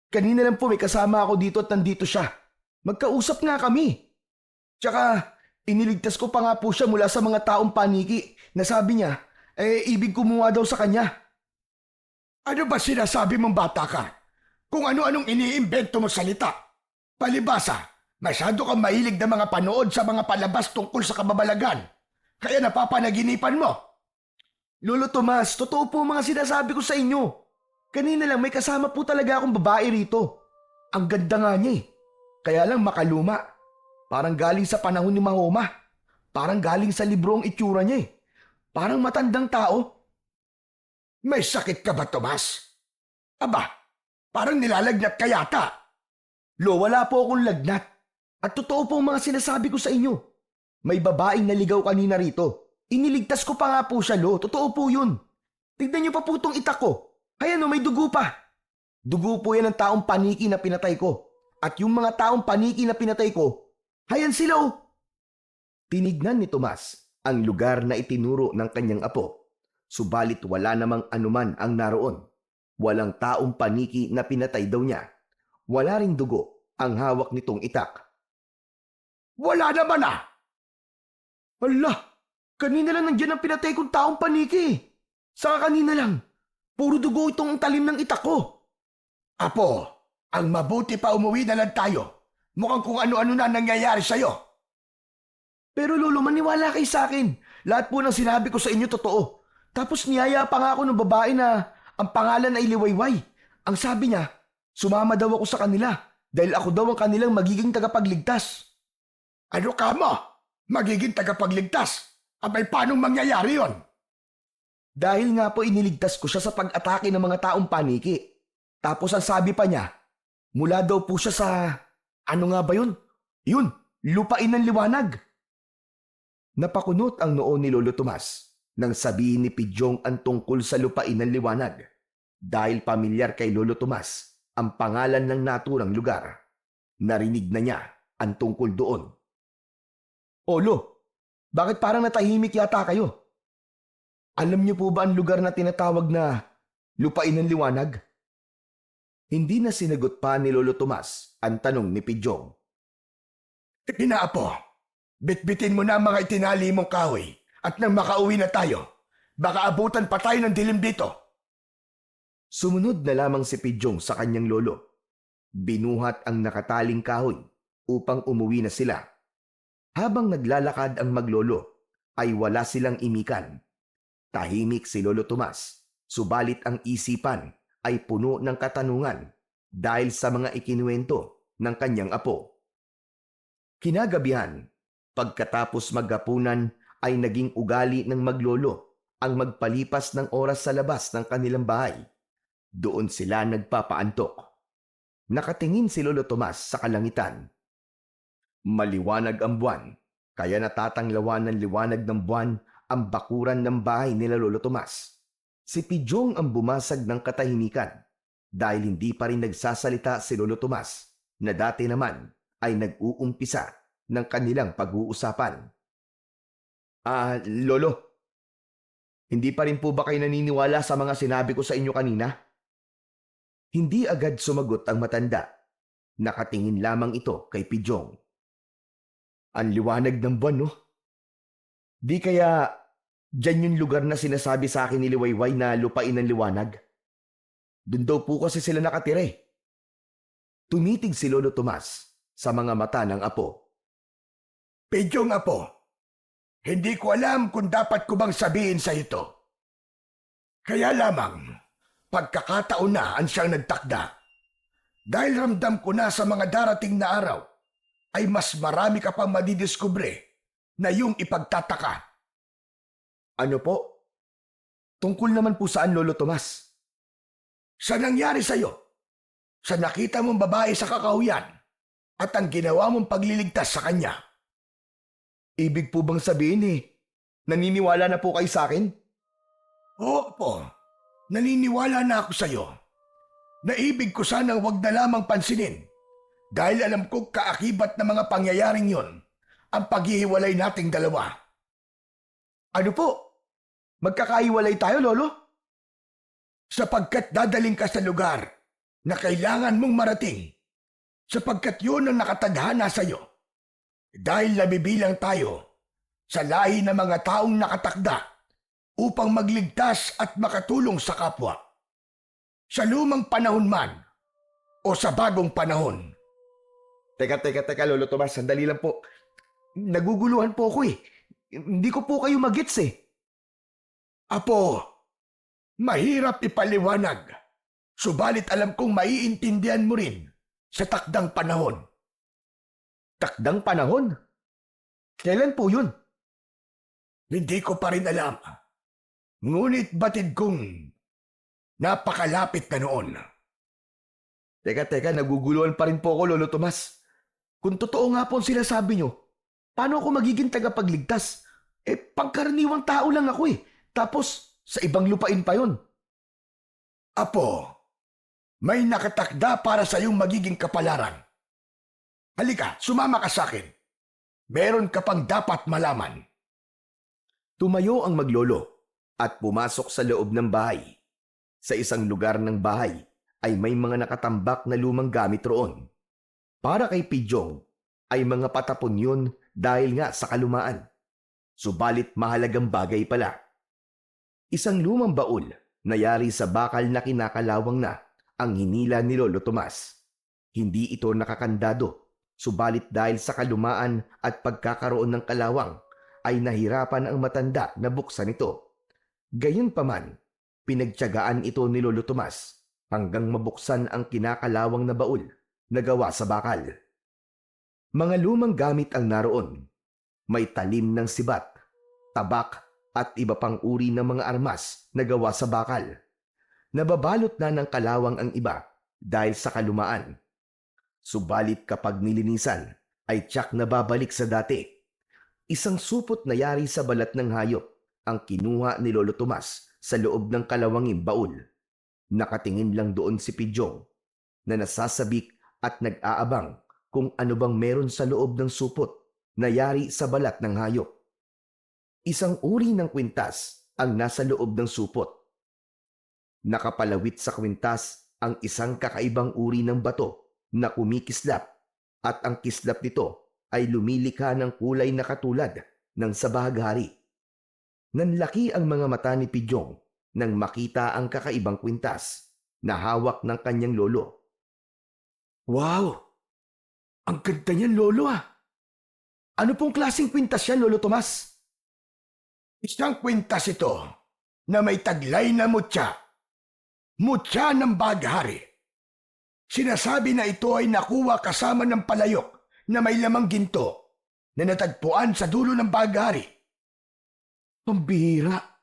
Kanina lang po may kasama ako dito at nandito siya. Magkausap nga kami. Tsaka, iniligtas ko pa nga po siya mula sa mga taong paniki na sabi niya, ibig kumuha daw sa kanya. Ano ba sinasabi mong bata ka? Kung ano-anong iniimbento mo salita. Palibasa, masyado kang mahilig na mga panood sa mga palabas tungkol sa kababalagan. Kaya napapanaginipan mo. Lolo Tomas, totoo po mga sinasabi ko sa inyo. Kanina lang may kasama po talaga akong babae rito. Ang ganda nga niya eh. Kaya lang makaluma. Parang galing sa panahon ni Mahoma. Parang galing sa libro ang itsura niya eh. Parang matandang tao. May sakit ka ba, Tomas? Aba, parang nilalagnat ka yata. Lo, wala po akong lagnat. At totoo po ang mga sinasabi ko sa inyo. May babaeng naligaw kanina rito. Iniligtas ko pa nga po siya, Lo. Totoo po yun. Tignan niyo pa po itong itak ko. Ayan o, may dugo pa. Dugo po yan ng taong paniki na pinatay ko. At yung mga taong paniki na pinatay ko, hayan sila oh. Tinignan ni Tomas ang lugar na itinuro ng kanyang apo. Subalit wala namang anuman ang naroon. Walang taong paniki na pinatay daw niya. Wala ring dugo ang hawak nitong itak. Wala naman ah! Ala, kanina lang nandiyan ang pinatay kong taong paniki. Saka kanina lang, puro dugo itong talim ng itak ko. Apo, ang mabuti pa umuwi na lang tayo. Mukhang kung ano-ano na nangyayari sa'yo. Pero lolo, maniwala kayo sa akin. Lahat po ng sinabi ko sa inyo totoo. Tapos niyaya pa nga ako ng babae na ang pangalan ay Liwayway. Ang sabi niya, sumama daw ako sa kanila dahil ako daw ang kanilang magiging tagapagligtas. Ano ka mo? Magiging tagapagligtas? Abay, paanong mangyayari yon? Dahil nga po iniligtas ko siya sa pag-atake ng mga taong paniki. Tapos ang sabi pa niya, mula daw po siya sa, ano nga ba yun? Yun, lupain ng liwanag. Napakunot ang noo ni Lolo Tomas nang sabihin ni Pidyong ang tungkol sa lupain ng liwanag. Dahil pamilyar kay Lolo Tomas ang pangalan ng naturang lugar. Narinig na niya ang tungkol doon. Olo, bakit parang natahimik yata kayo? Alam niyo po ba ang lugar na tinatawag na lupain ng liwanag? Hindi na sinagot pa ni Lolo Tomas ang tanong ni Pidyong. Sige na, Apo. Bitbitin mo na ang mga itinali mong kahoy at nang makauwi na tayo, baka abutan pa tayo ng dilim dito. Sumunod na lamang si Pidyong sa kanyang lolo. Binuhat ang nakataling kahoy upang umuwi na sila. Habang naglalakad ang maglolo, ay wala silang imikan. Tahimik si Lolo Tomas, subalit ang isipan ay puno ng katanungan dahil sa mga ikinuwento ng kanyang apo. Kinagabihan, pagkatapos maghapunan ay naging ugali ng maglolo ang magpalipas ng oras sa labas ng kanilang bahay. Doon sila nagpapaantok. Nakatingin si Lolo Tomas sa kalangitan. Maliwanag ang buwan, kaya natatanglawan ng liwanag ng buwan ang bakuran ng bahay nila Lolo Tomas. Si Pidyong ang bumasag ng katahimikan dahil hindi pa rin nagsasalita si Lolo Tomas na dati naman ay nag-uumpisa ng kanilang pag-uusapan. Lolo, hindi pa rin po ba kayo naniniwala sa mga sinabi ko sa inyo kanina? Hindi agad sumagot ang matanda. Nakatingin lamang ito kay Pidyong. Ang liwanag ng buwan, no? Di kaya dyan yung lugar na sinasabi sa akin ni Liwayway na lupain ng liwanag? Doon daw po kasi sila nakatira eh. Tumitig si Lolo Tomas sa mga mata ng apo. Pidyong, Apo, hindi ko alam kung dapat ko bang sabihin sa ito. Kaya lamang, pagkakataon na ang siyang nagtakda. Dahil ramdam ko na sa mga darating na araw, ay mas marami ka pang madidiskubre na yung ipagtataka. Ano po? Tungkol naman po saan, Lolo Tomas? Sa nangyari sa'yo, sa nakita mong babae sa kakahuyan, at ang ginawa mong pagliligtas sa kanya. Ibig po bang sabihin naniniwala na po kayo sa akin? Oo po, naniniwala na ako sa'yo. Naibig ko sanang wag na lamang pansinin dahil alam ko kaakibat ng mga pangyayaring yon ang paghihiwalay nating dalawa. Ano po? Magkakaiwalay tayo, Lolo? Sapagkat dadaling ka sa lugar na kailangan mong marating, sapagkat yun ang nakatadhana sa'yo. Dahil nabibilang tayo sa lahi ng mga taong nakatakda upang magligtas at makatulong sa kapwa. Sa lumang panahon man o sa bagong panahon. Teka, Lolo Tomas, sandali lang po. Naguguluhan po ako eh. Hindi ko po kayo magets eh. Apo, mahirap ipaliwanag, subalit alam kong maiintindihan mo rin sa takdang panahon. Takdang panahon? Kailan po yun? Hindi ko pa rin alam. Ngunit batid kong napakalapit na noon. Teka, naguguluhan pa rin po ako, Lolo Tomas. Kung totoo nga po ang sinasabi nyo, paano ako magiging tagapagligtas? Pangkaraniwang tao lang ako eh. Tapos, sa ibang lupain pa yon. Apo, May nakatakda para sa iyong magiging kapalaran. Halika, sumama ka sa akin. Meron ka pang dapat malaman. Tumayo ang maglolo at pumasok sa loob ng bahay. Sa isang lugar ng bahay ay may mga nakatambak na lumang gamit roon. Para kay Pidyong ay mga patapon yun dahil nga sa kalumaan. Subalit mahalagang bagay pala. Isang lumang baul na yari sa bakal na kinakalawang na ang hinila ni Lolo Tomas. Hindi ito nakakandado, subalit dahil sa kalumaan at pagkakaroon ng kalawang ay nahirapan ang matanda na buksan ito. Gayunpaman, pinagtiyagaan ito ni Lolo Tomas hanggang mabuksan ang kinakalawang na baul na gawa sa bakal. Mga lumang gamit ang naroon. May talim ng sibat, tabak at iba pang uri ng mga armas na gawa sa bakal. Nababalot na ng kalawang ang iba dahil sa kalumaan. Subalit kapag nilinisan ay tiyak na babalik sa dati. Isang supot na yari sa balat ng hayop ang kinuha ni Lolo Tomas sa loob ng kalawanging baul. Nakatingin lang doon si Pidyong na nasasabik at nag-aabang kung ano bang meron sa loob ng supot na yari sa balat ng hayop. Isang uri ng kwintas ang nasa loob ng supot. Nakapalawit sa kwintas ang isang kakaibang uri ng bato na kumikislap at ang kislap nito ay lumilikha ng kulay na katulad ng sa bahaghari. Nanlaki ang mga mata ni Pidyong nang makita ang kakaibang kwintas na hawak ng kanyang lolo. Wow! Ang ganda niyan, Lolo ah! Ano pong klaseng kwintas yan, Lolo Tomas? Isang kwintas ito na may taglay na mutya. Mutya ng baghari. Sinasabi na ito ay nakuha kasama ng palayok na may lamang ginto na natagpuan sa dulo ng baghari. Pambihira!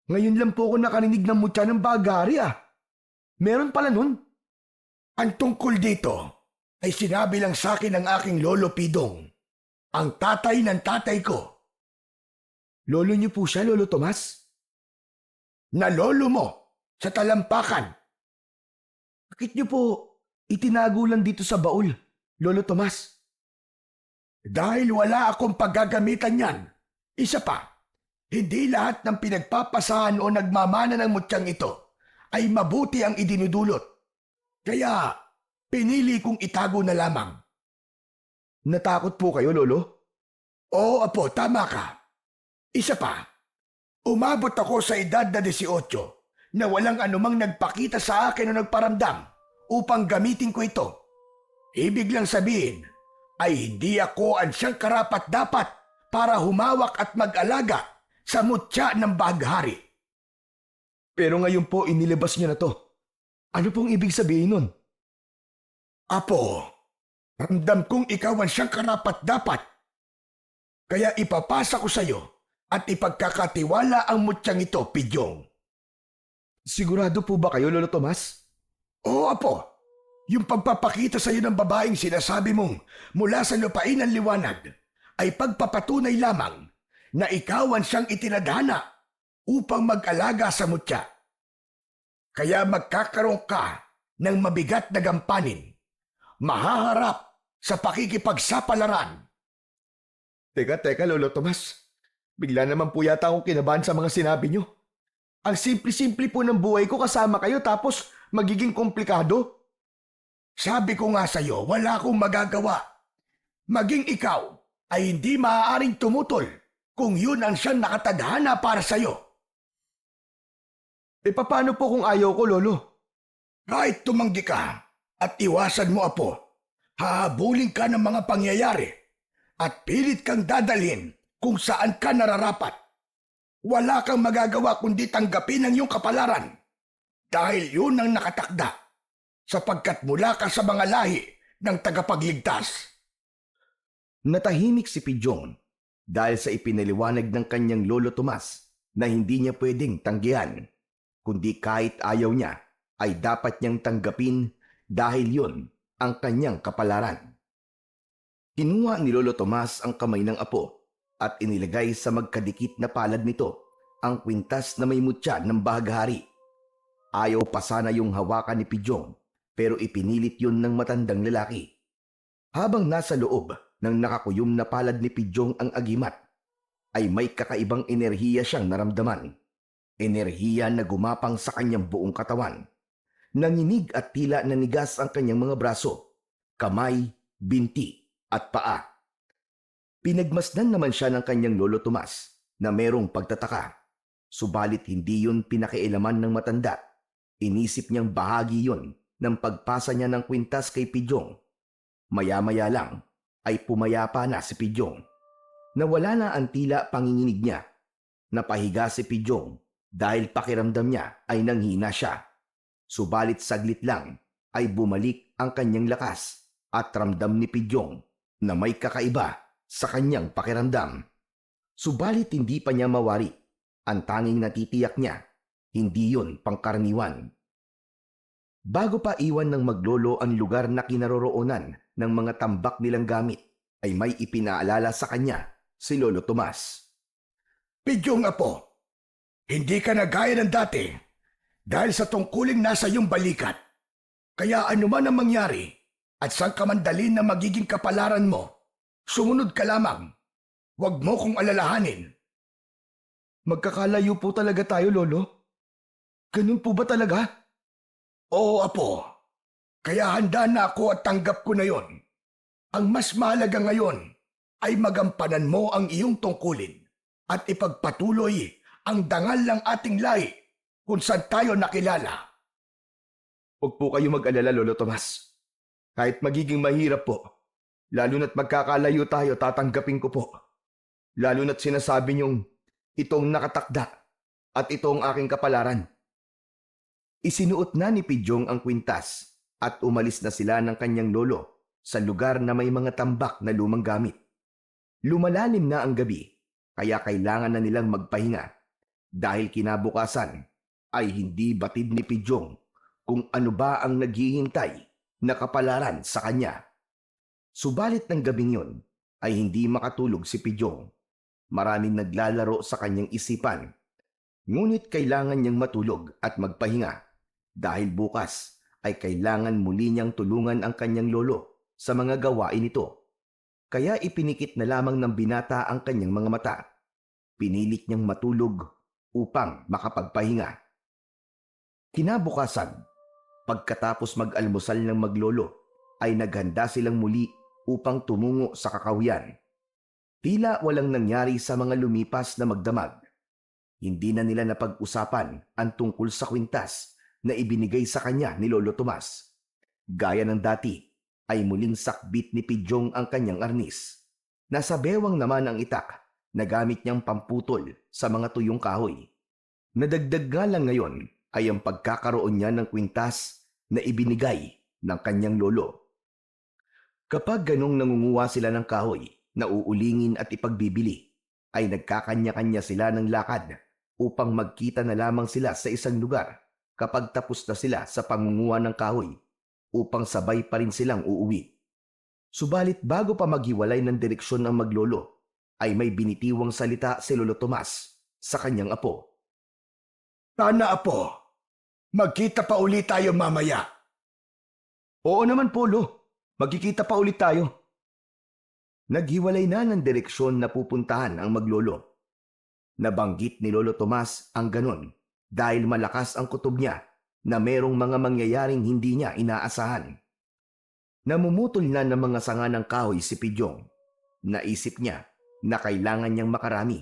Ngayon lang po ako nakarinig ng mutya ng bagari ah. Meron pala nun? Ang tungkol dito ay sinabi lang sa akin ng aking lolo Pidong, ang tatay ng tatay ko. Lolo niyo po siya, Lolo Tomas? Na lolo mo sa talampakan. Bakit niyo po itinago lang dito sa baul, Lolo Tomas? Dahil wala akong paggagamitan yan. Isa pa, hindi lahat ng pinagpapasahan o nagmamana ng mutyang ito ay mabuti ang idinudulot. Kaya pinili kong itago na lamang. Natakot po kayo, Lolo? Oo, apo, tama ka. Isa pa, umabot ako sa edad na 18 na walang anumang nagpakita sa akin o nagparamdam upang gamitin ko ito. Ibig lang sabihin ay hindi ako ang siyang karapat-dapat para humawak at mag-alaga sa mutya ng baghari. Pero ngayon po inilabas niyo na to. Ano pong ibig sabihin nun? Apo, ramdam kong ikaw ang siyang karapat-dapat. Kaya ipapasa ko sa iyo at ipagkakatiwala ang mutyang ito, Pidyong. Sigurado po ba kayo, Lolo Tomas? Oo, apo. Yung pagpapakita sa iyo ng babaeng sinasabi mong mula sa lupain ng liwanag ay pagpapatunay lamang na ikaw ang siyang itinadhana upang mag-alaga sa mutya. Kaya magkakaroon ka ng mabigat na gampanin. Mahaharap sa pakikipagsapalaran. Teka, Lolo Tomas. Bigla naman po yata akong kinabahan sa mga sinabi niyo. Ang simple-simple po ng buhay ko kasama kayo tapos magiging komplikado. Sabi ko nga sa iyo, wala akong magagawa. Maging ikaw ay hindi maaaring tumutol kung yun ang siyang nakatadhana para sa iyo. E paano po kung ayaw ko, Lolo? Kahit tumanggi ka at iwasan mo, apo, hahabulin ka ng mga pangyayari at pilit kang dadalhin kung saan ka nararapat. Wala kang magagawa kundi tanggapin ang iyong kapalaran dahil yun ang nakatakda sapagkat mula ka sa mga lahi ng tagapagligtas. Natahimik si Pidyong dahil sa ipinaliwanag ng kanyang lolo Tomas na hindi niya pwedeng tanggihan, kundi kahit ayaw niya ay dapat niyang tanggapin dahil yun ang kanyang kapalaran. Kinuha ni Lolo Tomas ang kamay ng apo at inilagay sa magkadikit na palad nito ang kwintas na may mutya ng bahaghari. Ayaw pa sana yung hawakan ni Pidyong pero ipinilit yun ng matandang lalaki. Habang nasa loob ng nakakuyom na palad ni Pidyong ang agimat, ay may kakaibang enerhiya siyang naramdaman. Enerhiya na gumapang sa kanyang buong katawan. Nanginig at tila nanigas ang kanyang mga braso, kamay, binti at paa. Pinagmasdan naman siya ng kanyang lolo Tomas na merong pagtataka. Subalit hindi yun pinakialaman ng matanda. Inisip niyang bahagi yun ng pagpasa niya ng kwintas kay Pidyong. Maya-maya lang ay pumayapa na si Pidyong. Nawala na ang tila panginginig niya. Napahiga si Pidyong dahil pakiramdam niya ay nanghina siya. Subalit saglit lang ay bumalik ang kanyang lakas at ramdam ni Pidyong na may kakaiba sa kanyang pakiramdam. Subalit hindi pa niya mawari. Ang tanging natitiyak niya, hindi yun pangkaraniwan. Bago pa iwan ng maglolo ang lugar na kinaroroonan ng mga tambak nilang gamit, ay may ipinaalala sa kanya si Lolo Tomas. Pidyong apo, hindi ka na gaya ng dati dahil sa tungkuling nasa iyong balikat. Kaya anuman ang mangyari at saan ka man dalhin na magiging kapalaran mo, sumunod ka lamang. Huwag mo kong alalahanin. Magkakalayo po talaga tayo, Lolo? Ganun po ba talaga? Oo, apo. Kaya handa na ako at tanggap ko na yon. Ang mas mahalaga ngayon ay magampanan mo ang iyong tungkulin at ipagpatuloy ang dangal ng ating lahi kung saan tayo nakilala. Huwag po kayo mag-alala, Lolo Tomas. Kahit magiging mahirap po, lalo na't magkakalayo tayo, tatanggapin ko po. Lalo na't sinasabi niyong itong nakatakda at ito ang aking kapalaran. Isinuot na ni Pidyong ang kwintas at umalis na sila ng kanyang lolo sa lugar na may mga tambak na lumang gamit. Lumalalim na ang gabi, kaya kailangan na nilang magpahinga dahil kinabukasan ay hindi batid ni Pidyong kung ano ba ang naghihintay na kapalaran sa kanya. Subalit ng gabing yun ay hindi makatulog si Pidyong. Maraming naglalaro sa kanyang isipan. Ngunit kailangan niyang matulog at magpahinga dahil bukas ay kailangan muli niyang tulungan ang kanyang lolo sa mga gawain nito. Kaya ipinikit na lamang ng binata ang kanyang mga mata. Pinilit niyang matulog upang makapagpahinga. Kinabukasan, pagkatapos mag-almusal ng maglolo, ay naghanda silang muli upang tumungo sa kakahuyan. Tila walang nangyari sa mga lumipas na magdamag. Hindi na nila napag-usapan ang tungkol sa kwintas na ibinigay sa kanya ni Lolo Tomas. Gaya ng dati, ay muling sakbit ni Pidyong ang kanyang arnis. Nasa bewang naman ang itak na gamit niyang pamputol sa mga tuyong kahoy. Nadagdag nga lang ngayon ay ang pagkakaroon niya ng kwintas na ibinigay ng kanyang lolo. Kapag ganong nangunguha sila ng kahoy na uulingin at ipagbibili, ay nagkakanya-kanya sila ng lakad upang magkita na lamang sila sa isang lugar kapag tapos na sila sa pangunguha ng kahoy upang sabay pa rin silang uuwi. Subalit bago pa maghiwalay ng direksyon ang maglolo, ay may binitiwang salita si Lolo Tomas sa kanyang apo. Sana apo, magkita pa ulit tayo mamaya. Oo naman po, Lo. Magkikita pa ulit tayo. Naghiwalay na ng direksyon na pupuntahan ang maglolo. Nabanggit ni Lolo Tomas ang ganon dahil malakas ang kutob niya na merong mga mangyayaring hindi niya inaasahan. Namumutol na ng mga sanga ng kahoy si Pidyong. Naisip niya na kailangan niyang makarami.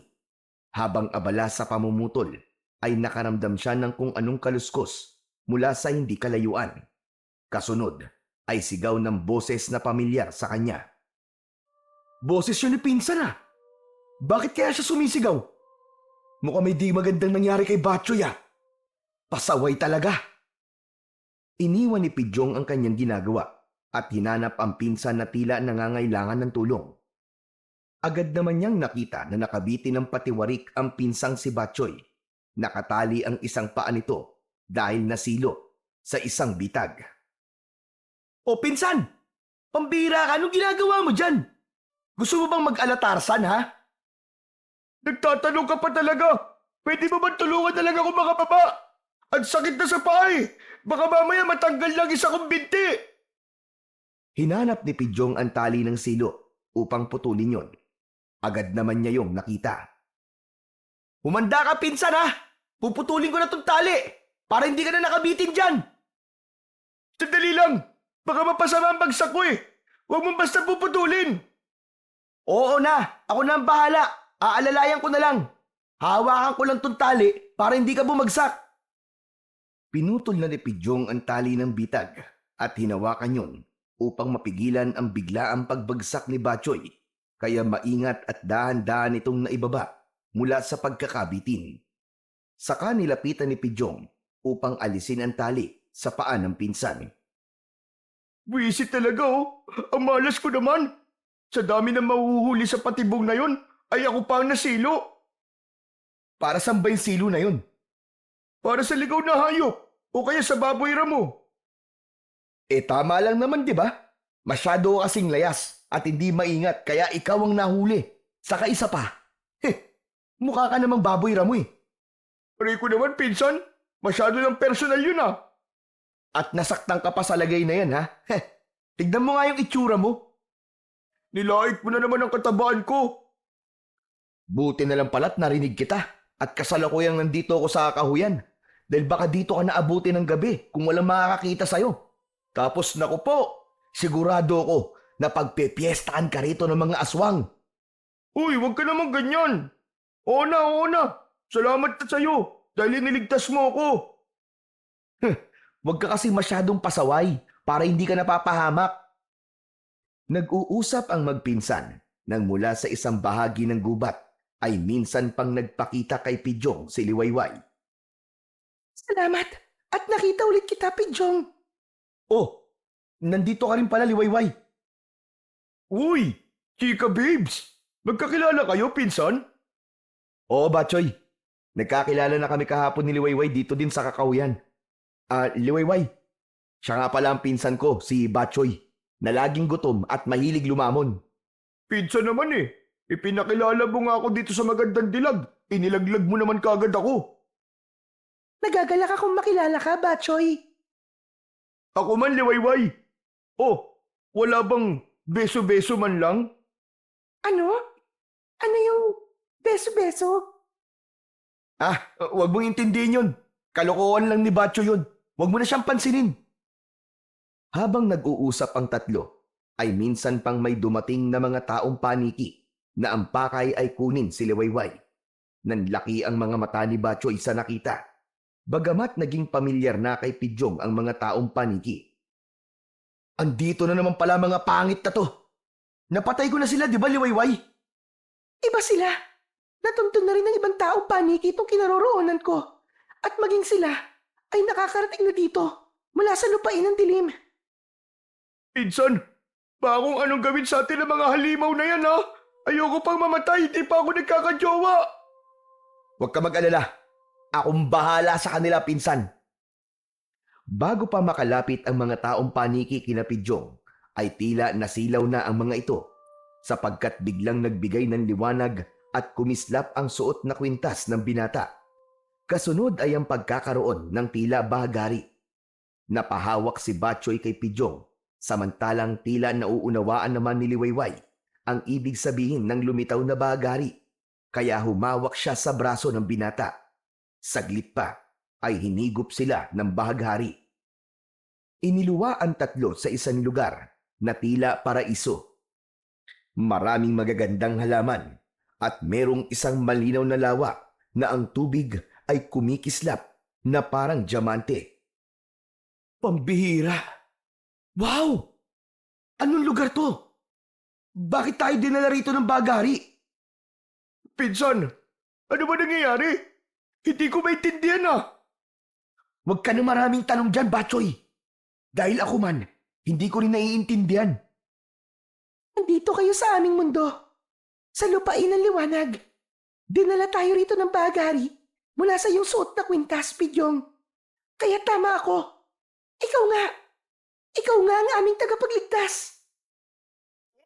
Habang abala sa pamumutol, ay nakaramdam siya ng kung anong kaluskos mula sa hindi kalayuan. Kasunod ay sigaw ng boses na pamilyar sa kanya. Boses yun ni Pinsan ah! Bakit kaya siya sumisigaw? Mukhang may di magandang nangyari kay Batchoy ah! Pasaway talaga! Iniwan ni Pidyong ang kanyang ginagawa at hinanap ang pinsan na tila nangangailangan ng tulong. Agad naman niyang nakita na nakabitin ng patiwarik ang pinsang si Batchoy. Nakatali ang isang paa nito dahil nasilo sa isang bitag. O pinsan! Pambira ka! Anong ginagawa mo dyan? Gusto mo bang mag-alatarsan ha? Nagtatanong ka pa talaga? Pwede mo ba tulungan na lang ako makababa? Ang sakit na sa paa eh. Baka mamaya matanggal lang isa kong binti. Hinanap ni Pidyong ang tali ng silo upang putulin yon. Agad naman niya yung nakita. Humanda ka, pinsan ha! Puputulin ko na tong tali para hindi ka na nakabitin dyan! Sandali lang. Baka mapasama ang bagsak ko eh. Huwag mong basta puputulin. Oo na! Ako na ang bahala! Aalalayan ko na lang! Hawakan ko lang tong tali para hindi ka bumagsak! Pinutol na ni Pidyong ang tali ng bitag at hinawakan yon upang mapigilan ang biglaang pagbagsak ni Batchoy, kaya maingat at dahan-dahan itong naibaba mula sa pagkakabitin. Saka nilapitan ni Pidyong upang alisin ang tali sa paa ng pinsan. Buwisit talaga oh. Ang malas ko naman. Sa dami ng mahuhuli sa patibong na yon, ay ako pa ang nasilo. Para saan ba yung silo na yun? Para sa ligaw na hayop o kaya sa baboy ramo. Eh tama lang naman, di ba? Masyado ka kasing layas at hindi maingat kaya ikaw ang nahuli. Saka isa pa. Mukha ka namang baboy ramoy. Aray ko naman, pinsan. Masyado ng personal yun ah. At nasaktan ka pa sa lagay na yan, ha? Tignan mo nga yung itsura mo. Nilait mo na naman ang katabaan ko. Buti na lang pala't narinig kita at kasalukuyang nandito ako sa kahuyan. Dahil baka dito ka naabuti ng gabi kung walang makakakita sa'yo. Tapos naku po, sigurado ako na pagpepiestahan ka rito ng mga aswang. Uy, huwag ka naman ganyan. Oo na. Salamat na sa'yo dahil iniligtas mo ako. Huwag ka kasi masyadong pasaway para hindi ka napapahamak. Nag-uusap ang magpinsan nang mula sa isang bahagi ng gubat ay minsan pang nagpakita kay Pidyong si Liwayway. Salamat at nakita ulit kita, Pidyong. Oh, nandito ka rin pala, Liwayway. Uy, chika babes. Magkakilala kayo, pinsan? Oo, Batchoy. Nagkakilala na kami kahapon ni Liwayway dito din sa Kakahuyan. Liwayway, siya nga pala ang pinsan ko, si Batchoy, na laging gutom at mahilig lumamon. Pinsan naman eh. Ipinakilala mo nga ako dito sa magandang dilag. Inilaglag mo naman kagad ako. Nagagalak akong makilala ka, Batchoy. Ako man, Liwayway. Oh, wala bang beso-beso man lang? Ano? Ano yung beso-beso? Huwag mong intindihin yun. Kalokohan lang ni Batcho yun. Huwag mo na siyang pansinin. Habang nag-uusap ang tatlo, ay minsan pang may dumating na mga taong paniki na ang pakay ay kunin si Liwayway. Nanlaki ang mga mata ni Batchoy sa nakita. Bagamat naging pamilyar na kay Pidyong ang mga taong paniki. Andito na naman pala mga pangit na to. Napatay ko na sila, di ba, Liwayway? Iba sila. Natuntun na rin ng ibang tao paniki itong kinaroroonan ko. At maging sila ay nakakarating na dito mula sa lupain ng dilim. Pinsan, ba kung anong gawin sa atin ng mga halimaw na yan ha? Ayoko pang mamatay, di pa ako nagkakajowa. Huwag ka mag-alala. Akong bahala sa kanila, pinsan. Bago pa makalapit ang mga taong paniki kina Pidyong, ay tila nasilaw na ang mga ito sapagkat biglang nagbigay ng liwanag at kumislap ang suot na kwintas ng binata. Kasunod ay ang pagkakaroon ng tila bahagari. Napahawak si Batchoy kay Pidyong, samantalang tila nauunawaan naman ni Liwayway ang ibig sabihin ng lumitaw na bahagari, kaya humawak siya sa braso ng binata. Saglit pa ay hinigop sila ng bahaghari. Iniluwa ang tatlo sa isang lugar na tila paraiso. Maraming magagandang halaman at merong isang malinaw na lawa na ang tubig ay kumikislap na parang diamante. Pambihira. Wow! Anong lugar to? Bakit tayo dinala rito ng bagari? Pinsan, ano ba nangyayari? Hindi ko maintindihan ah. Huwag ka na maraming tanong dyan, Batchoy. Dahil ako man, hindi ko rin naiintindihan. Nandito kayo sa aming mundo. Sa lupain ng liwanag. Dinala tayo rito ng bagari mula sa iyong suot na kwintas, Pidyong. Kaya tama ako. Ikaw nga. Ikaw nga ang aming tagapagligtas.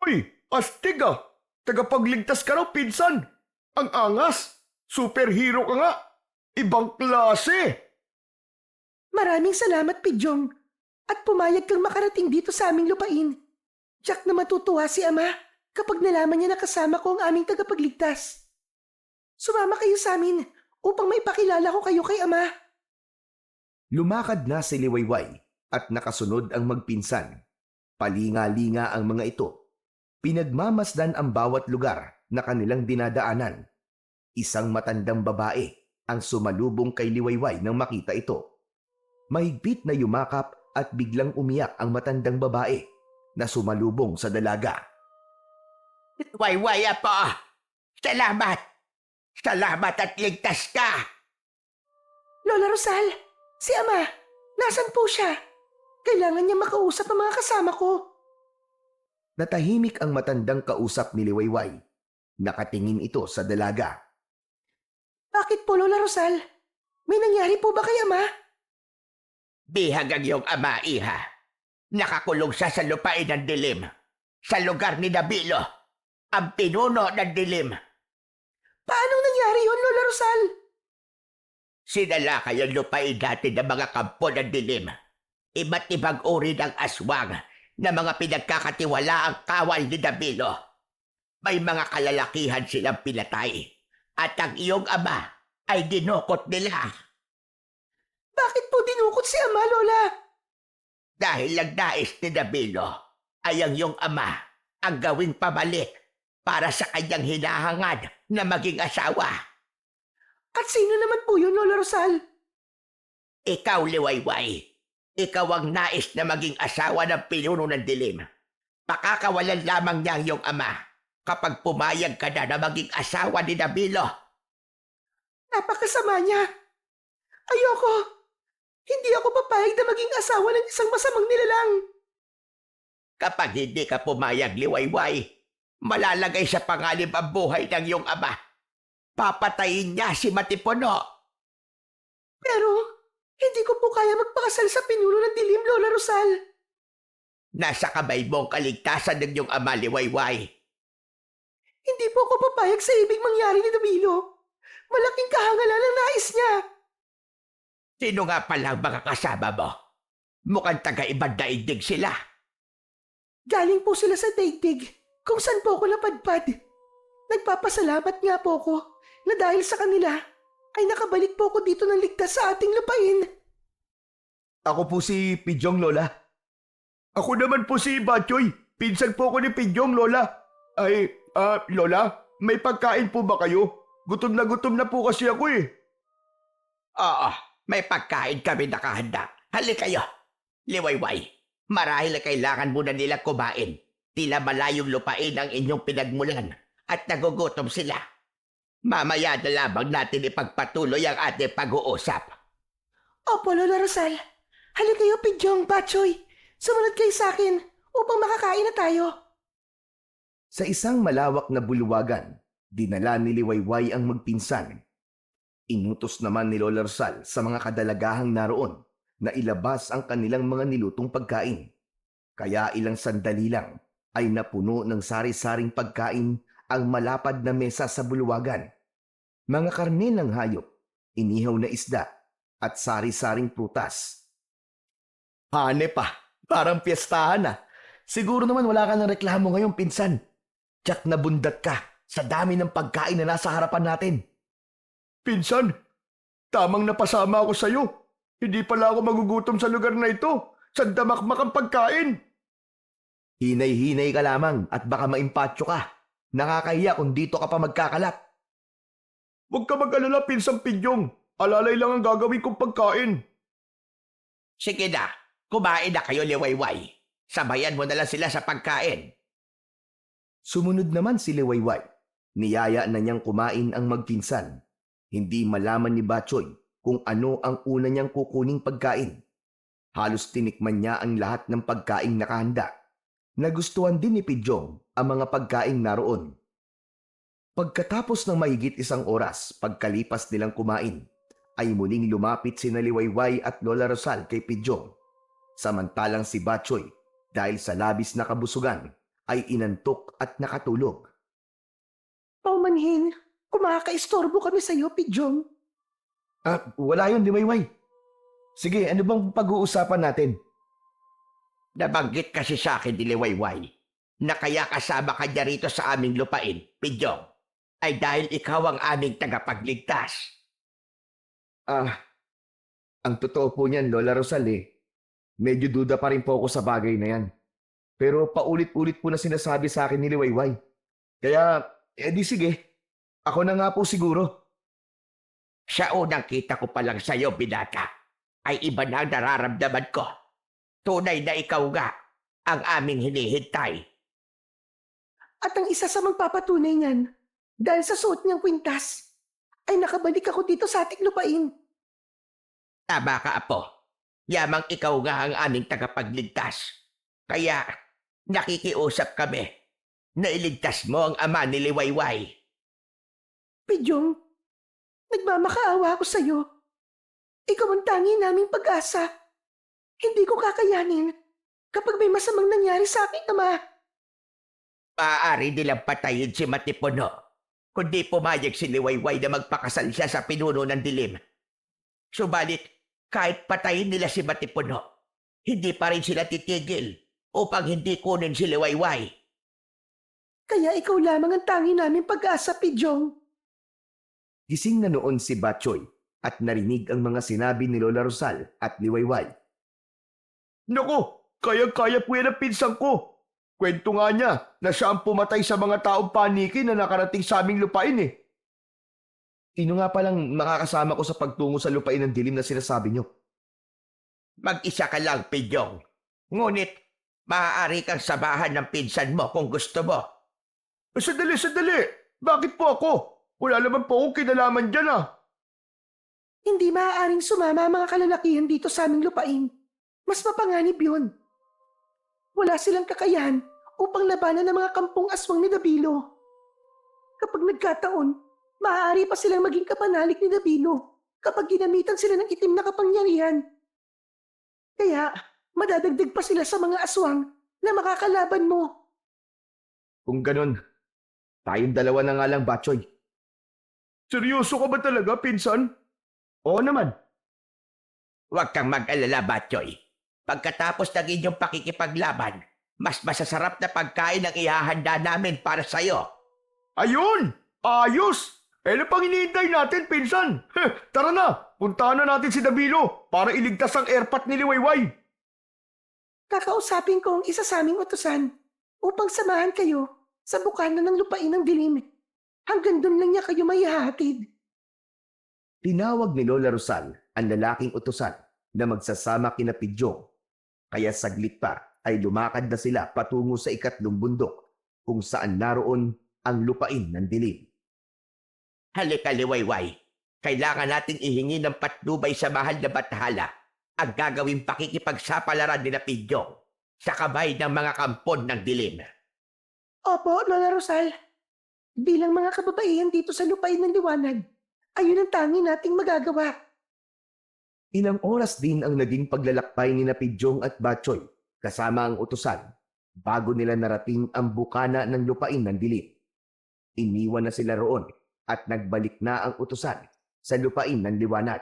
Uy, astig ah. Tagapagligtas ka raw, pinsan. Ang angas. Superhero ka nga. Ibang klase. Maraming salamat, Pidyong. At pumayag kang makarating dito sa aming lupain. Jack na matutuwa si Ama kapag nalaman niya na kasama ko ang aming tagapagligtas. Sumama kayo sa amin upang maipakilala ko kayo kay Ama. Lumakad na si Liwayway at nakasunod ang magpinsan. Palinga-linga ang mga ito. Pinagmamasdan ang bawat lugar na kanilang dinadaanan. Isang matandang babae ang sumalubong kay Liwayway nang makita ito. Mahigpit na yumakap at biglang umiyak ang matandang babae na sumalubong sa dalaga. Wayway po! Salamat! Salamat at ligtas ka! Lola Rosal, si Ama, nasan po siya? Kailangan niya makausap ang mga kasama ko. Natahimik ang matandang kausap ni Liwayway. Nakatingin ito sa dalaga. Bakit po, Lola Rosal? May nangyari po ba kay Ama? Bihag ang iyong ama, iha. Nakakulong siya sa lupain ng dilim. Sa lugar ni Dabilo. Ang pinuno ng dilim. Paano nangyari yun, Lola Rosal? Sinala kayo lupain natin ng mga kampo ng dilim. Iba't ibang uri ng aswang na mga pinagkakatiwala ang kawal ni Dabilo. May mga kalalakihan silang pinatay. At ang iyong ama ay dinukot nila. Bakit po dinukot si Ama, Lola? Dahil lang nais ni Dabilo ay ang iyong ama ang gawing pabalik para sa kanyang hinahangad na maging asawa. At sino naman po yun, Lola Rosal? Ikaw, Liwayway. Ikaw ang nais na maging asawa ng pinuno ng dilim. Pakakawalan lamang niya ang iyong ama kapag pumayag ka na maging asawa ni Dabilo. Napakasama niya. Ayoko. Hindi ako papayag na maging asawa ng isang masamang nilalang. Kapag hindi ka pumayag, Liwayway, malalagay sa panganib ang buhay ng iyong ama. Papatayin niya si Matipuno. Pero, hindi ko po kaya magpakasal sa pinuno ng dilim, Lola Rosal. Nasa kamay mo ang kaligtasan ng iyong ama, Liwayway. Hindi po ako papayag sa ibig mangyari ni Dabilo. Malaking kahangalan ang nais niya. Sino nga pala ang mga kasama mo? Mukhang taga-ibang daigdig sila. Galing po sila sa daigdig kung saan po ako napadpad. Nagpapasalamat nga po ako na dahil sa kanila ay nakabalik po ako dito ng ligtas sa ating lupain. Ako po si Pidyong, Lola. Ako naman po si Batchoy. Pinsan po ko ni Pidyong, Lola. Lola, may pagkain po ba kayo? Gutom na po kasi ako eh. Oo, may pagkain kami nakahanda. Halika kayo. Liwayway, marahil na kailangan muna nila kumain. Tila malayong lupain ang inyong pinagmulan at nagugutom sila. Mamaya na lamang natin ipagpatuloy ang ating pag-uusap. Opo, Lola Rosal. Halika kayo, Pidyong, Batchoy. Sumunod kayo sa akin upang makakain na tayo. Sa isang malawak na bulwagan, dinala ni Liwayway ang magpinsan. Inutos naman ni Lola Rosal sa mga kadalagahang naroon na ilabas ang kanilang mga nilutong pagkain. Kaya ilang sandali lang ay napuno ng sari-saring pagkain ang malapad na mesa sa bulwagan. Mga karne ng hayop, inihaw na isda, at sari-saring prutas. Hane pa, parang piyestahan ah. Siguro naman wala ka ng reklamo ngayon, pinsan. Tsak na bundat ka sa dami ng pagkain na nasa harapan natin. Pinsan, tamang napasama ako sa'yo. Hindi pala ako magugutom sa lugar na ito. Sandamakmak ang pagkain. Hinay-hinay ka lamang at baka maimpatyo ka. Nakakahiya kung dito ka pa magkakalat. Huwag ka mag-alala, pinsang Pidyong. Alalay lang ang gagawin kong pagkain. Sige na, kumain na kayo, Liwayway. Sabayan mo na lang sila sa pagkain. Sumunod naman si Liwayway. Niyaya na niyang kumain ang magpinsan. Hindi malaman ni Batchoy kung ano ang una niyang kukuning pagkain. Halos tinikman niya ang lahat ng pagkaing nakahanda. Nagustuhan din ni Pidyong ang mga pagkaing naroon. Pagkatapos ng mahigit isang oras pagkalipas nilang kumain, ay muling lumapit sina Liwayway at Lola Rosal kay Pidyong. Samantalang si Batchoy, dahil sa labis na kabusugan, ay inantok at nakatulog. Paumanhin, kumakaistorbo kami sa iyo, Pidyong. Wala yun, Liwayway. Sige, ano bang pag-uusapan natin? Nabanggit kasi sa akin ni Liwayway na kaya kasama ka niya rito sa aming lupain, Pidyong, ay dahil ikaw ang aming tagapagligtas. Ah, ang totoo po niyan, Lola Rosal medyo duda pa rin po ako sa bagay na yan. Pero paulit-ulit po na sinasabi sa akin ni Liwayway. Kaya, di sige. Ako na nga po siguro. Sa unang kita ko pa lang sa'yo, binata, ay iba na ang nararamdaman ko. Tunay na ikaw nga ang aming hinihintay. At ang isa sa magpapatunay niyan, dahil sa suot niyang kwintas, ay nakabalik ako dito sa ating lupain. Tama ka, Apo. Yamang ikaw nga ang aming tagapagligtas. Kaya nakikiusap kami na iligtas mo ang ama ni Liwayway. Pidyong, nagmamakaawa ako sa'yo. Ikaw ang tangi naming pag-asa. Hindi ko kakayanin kapag may masamang nangyari sa aking ama. Maaari nilang patayin si Matipuno, kundi pumayag si Liwayway na magpakasal siya sa pinuno ng dilim. Subalit, kahit patayin nila si Matipuno, hindi pa rin sila titigil upang hindi kunin si Liwayway. Kaya ikaw lamang ang tangi naming pag-asa, Pidyong. Gising na noon si Batchoy at narinig ang mga sinabi ni Lola Rosal at Liwayway. Naku, kayang-kaya po yan ang pinsang ko. Kwento nga niya na siya ang pumatay sa mga taong paniki na nakarating sa aming lupain Sino nga palang makakasama ko sa pagtungo sa lupain ng dilim na sinasabi niyo? Mag-isa ka lang, Pidyong. Ngunit, maaari kang sabahan ng pinsan mo kung gusto mo. Sandali! Bakit po ako? Wala naman po akong kinalaman dyan Hindi maaaring sumama ang mga kalalakihan dito sa aming lupain. Mas mapanganib yun. Wala silang kakayahan upang labanan ng mga kampong aswang ni Dabilo. Kapag nagkataon, maaari pa silang maging kapanalik ni Dabilo kapag ginamitan sila ng itim na kapangyarihan. Kaya, madadagdag pa sila sa mga aswang na makakalaban mo. Kung ganun, tayong dalawa na nga lang, Batchoy. Seryoso ka ba talaga, pinsan? Oo naman. Huwag kang mag-alala, Batchoy. Pagkatapos ng inyong pakikipaglaban, mas masasarap na pagkain ang ihahanda namin para sa'yo. Ayun! Ayos! Ano pang hinihintay natin, pinsan? Tara na! Puntahan na natin si Dabilo para iligtas ang airpat ni Liwayway. Kakausapin ko ang isa sa aming utusan upang samahan kayo sa bukana ng lupain ng dilim. Hanggang doon lang niya kayo maihahatid. Tinawag ni Lola Rosal ang lalaking utusan na magsasama kina Pidyong. Kaya saglit pa ay lumakad na sila patungo sa ikatlong bundok kung saan naroon ang lupain ng dilim. Halika, Liwayway. Kailangan nating ihingi ng patnubay sa mahal na bathala ang gagawing pakikipagsapalaran ni Pidyong sa kamay ng mga kampon ng dilim. Opo, Lola Rosal. Bilang mga kababaihan dito sa lupain ng liwanag, ayun ang tangi nating magagawa. Ilang oras din ang naging paglalakbay ni Pidyong at Batchoy kasama ang utusan bago nila narating ang bukana ng lupain ng dilim. Iniwan na sila roon at nagbalik na ang utusan sa lupain ng liwanag.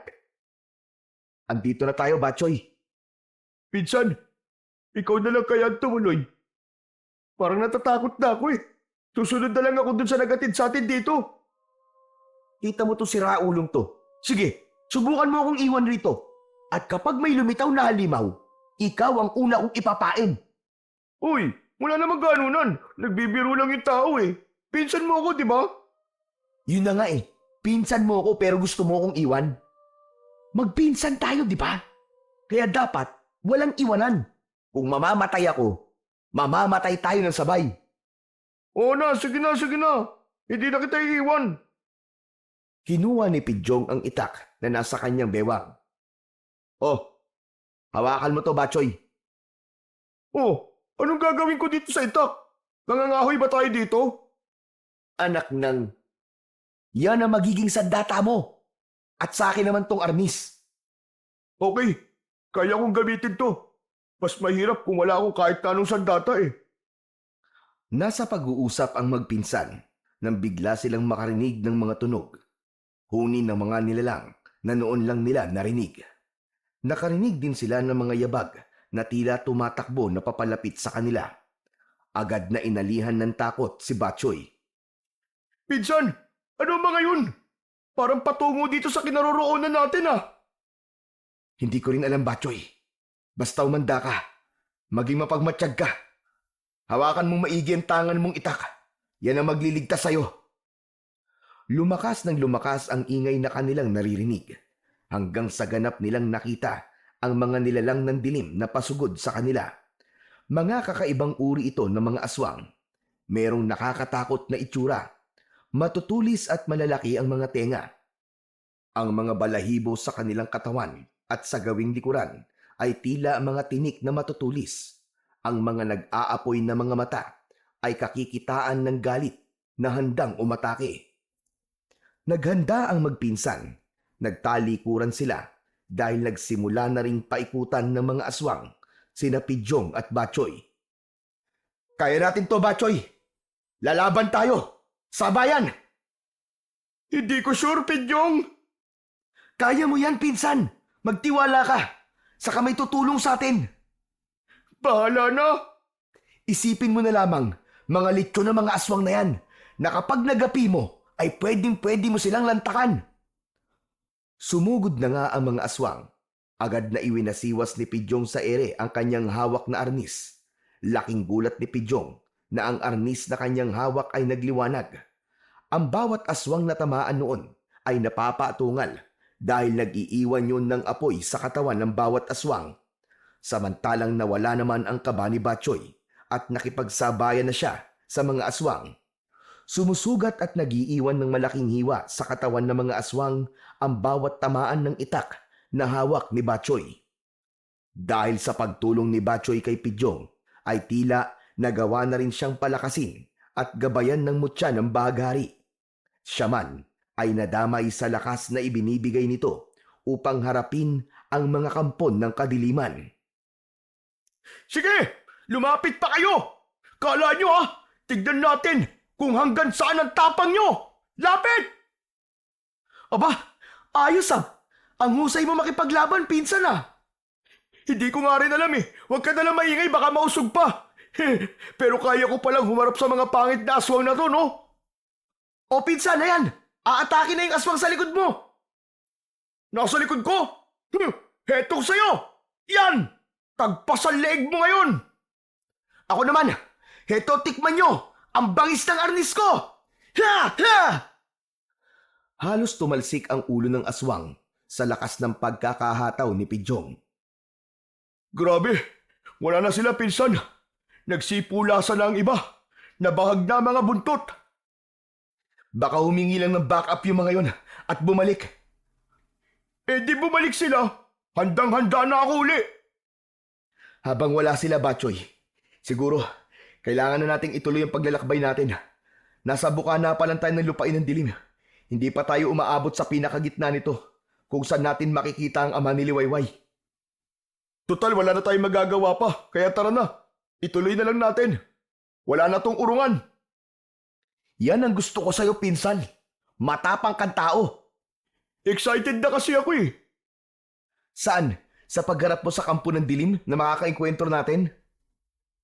Andito na tayo, Batchoy. Pinsan, ikaw na lang kaya ang tumuloy. Parang natatakot na ako Susunod na lang ako dun sa nagatid sa atin dito. Kita mo to si Raulong to. Sige, subukan mo akong iwan rito. At kapag may lumitaw na halimaw, ikaw ang una kong ipapain. Uy, wala namang ganunan. Nagbibiro lang yung tao Pinsan mo ako, di ba? Yun na nga Pinsan mo ako pero gusto mo akong iwan. Magpinsan tayo, di ba? Kaya dapat walang iwanan. Kung mamamatay ako, mamamatay tayo ng sabay. Oo na, sige na. Hindi na kita iiwan. Kinuha ni Pidyong ang itak na nasa kanyang bewang. Oh, hawakan mo to, Batchoy. Oh, anong gagawin ko dito sa itak? Nangangahoy ba tayo dito? Anak ng... Yan ang magiging sandata mo. At sa akin naman tong arnis. Okay, kaya kong gamitin to. Mas mahirap kung wala akong kahit na anong sandata Nasa pag-uusap ang magpinsan nang bigla silang makarinig ng mga tunog. Huni ng mga nilalang na noon lang nila narinig. Nakarinig din sila ng mga yabag na tila tumatakbo na papalapit sa kanila. Agad na inalihan ng takot si Batchoy. Pinsan, ano mga yun? Parang patungo dito sa kinaroroonan natin ah. Hindi ko rin alam, Batchoy. Basta umanda ka. Maging mapagmatsyag ka. Hawakan mong maigi ang tangan mong itak. Yan ang magliligtas sa'yo. Lumakas ng lumakas ang ingay na kanilang naririnig. Hanggang sa ganap nilang nakita ang mga nilalang ng dilim na pasugod sa kanila. Mga kakaibang uri ito ng mga aswang. Merong nakakatakot na itsura. Matutulis at malalaki ang mga tenga. Ang mga balahibo sa kanilang katawan at sa gawing likuran ay tila mga tinik na matutulis. Ang mga nag-aapoy na mga mata ay kakikitaan ng galit na handang umatake. Naghanda ang magpinsan. Nagtalikuran sila dahil nagsimula na ring paikutan ng mga aswang, sina Pidyong at Batchoy. Kaya natin to, Batchoy! Lalaban tayo! Sabayan! Hindi ko sure, Pidyong. Kaya mo yan, pinsan! Magtiwala ka! Saka may tutulong sa atin! Bahala na. Isipin mo na lamang, mga litso ng mga aswang na yan, na kapag nagapi mo, ay pwedeng-pwede mo silang lantakan. Sumugod na nga ang mga aswang. Agad na iwinasiwas ni Pidyong sa ere ang kanyang hawak na arnis. Laking gulat ni Pidyong na ang arnis na kanyang hawak ay nagliwanag. Ang bawat aswang na tamaan noon ay napapatungal dahil nag-iiwan yun ng apoy sa katawan ng bawat aswang. Samantalang nawala naman ang kaba ni Batchoy at nakipagsabayan na siya sa mga aswang. Sumusugat at nag-iiwan ng malaking hiwa sa katawan ng mga aswang ang bawat tamaan ng itak na hawak ni Batchoy. Dahil sa pagtulong ni Batchoy kay Pidyong, ay tila nagawa na rin siyang palakasin at gabayan ng mutya ng bahaghari. Siya man ay nadamay sa lakas na ibinibigay nito upang harapin ang mga kampon ng kadiliman. Sige, lumapit pa kayo. Kala nyo ha, tignan natin kung hanggang saan ang tapang nyo. Lapit! Aba, ayos ah! Ang husay mo makipaglaban, pinsan ah! Hindi ko nga rin alam eh. Huwag ka nalang maingay, baka mausog pa. Pero kaya ko palang humarap sa mga pangit na aswang na to, no? O pinsan na yan! Aatake na yung aswang sa likod mo! Nasa likod ko? Hetong sa'yo! Yan! Tagpasan leeg mo ngayon! Ako naman, heto tikman nyo ang bangis ng arnis ko! Ha! Ha! Halos tumalsik ang ulo ng aswang sa lakas ng pagkakahataw ni Pidyong. Grabe! Wala na sila, pinsan. Nagsipulasan na ang iba. Nabahag na mga buntot. Baka humingi lang ng backup yung mga yon at bumalik. Eh di bumalik sila. Handang-handa na ako uli. Habang wala sila, Batchoy, siguro kailangan na nating ituloy ang paglalakbay natin. Nasa bukana pa lang tayo ng lupain ng dilim. Hindi pa tayo umaabot sa pinakagitna nito kung saan natin makikita ang ama ni Liwayway. Total, wala na tayong magagawa pa. Kaya tara na. Ituloy na lang natin. Wala na tong urungan. Yan ang gusto ko sa'yo, pinsan. Matapang kang tao. Excited na kasi ako eh. Saan? Sa pagharap mo sa kampo ng dilim na makakaengkwentro natin?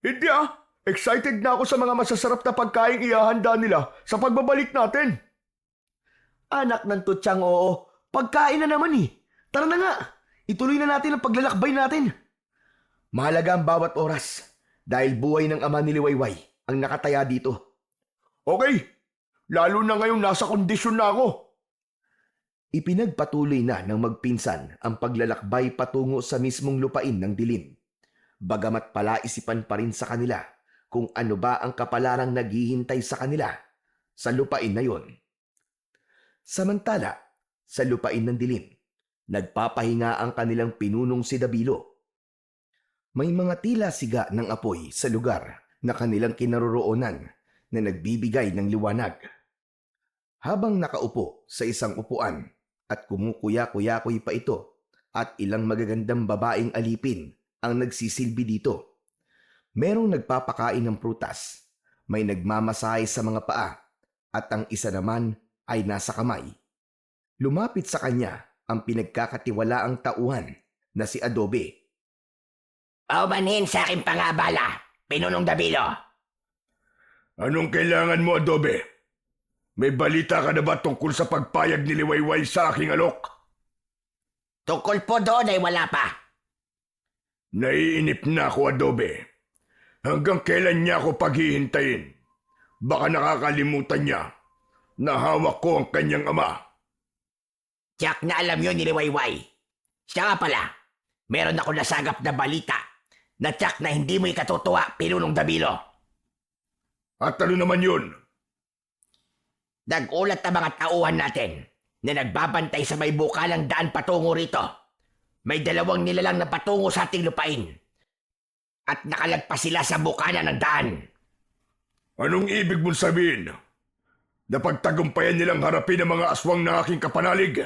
Hindi ah. Excited na ako sa mga masasarap na pagkain ihahanda nila sa pagbabalik natin. Anak ng tutsang, oo. Pagkain na naman eh. Tara na nga. Ituloy na natin ang paglalakbay natin. Mahalaga ang bawat oras dahil buhay ng ama ni Liwayway ang nakataya dito. Okay. Lalo na ngayong nasa kondisyon na ako. Ipinagpatuloy na ng magpinsan ang paglalakbay patungo sa mismong lupain ng dilim. Bagamat palaisipan pa rin sa kanila kung ano ba ang kapalarang naghihintay sa kanila sa lupain na yon. Samantala, sa lupain ng dilim, nagpapahinga ang kanilang pinunong si Dabilo. May mga tila siga ng apoy sa lugar na kanilang kinaroroonan na nagbibigay ng liwanag. Habang nakaupo sa isang upuan at kumukuya-kuyakoy pa ito at ilang magagandang babaeng alipin ang nagsisilbi dito. Merong nagpapakain ng prutas, may nagmamasahe sa mga paa at ang isa naman ay nasa kamay. Lumapit sa kanya ang pinagkakatiwalaang tauhan na si Adobe. Paumanhin sa aking pangabala, Pinunong Dabilo. Anong kailangan mo, Adobe? May balita ka na ba tungkol sa pagpayag ni Liwayway sa aking alok? Tungkol po doon ay wala pa. Naiinip na ako, Adobe. Hanggang kailan niya ako paghihintayin? Baka nakakalimutan niya na hawak ko ang kanyang ama. Tiyak na alam yun ni Liwayway. Siya nga pala, meron ako nasagap na balita na tiyak na hindi mo ikatutuwa, Pinunong Dabilo. At ano naman yun? Nag-ulat ang mga tauhan natin na nagbabantay sa may bukalang daan patungo rito. May 2 nilalang na patungo sa ating lupain. At nakalagpas sila sa bukana ng daan. Anong ibig mong sabihin? Napagtagumpayan nilang harapin ang mga aswang na aking kapanalig?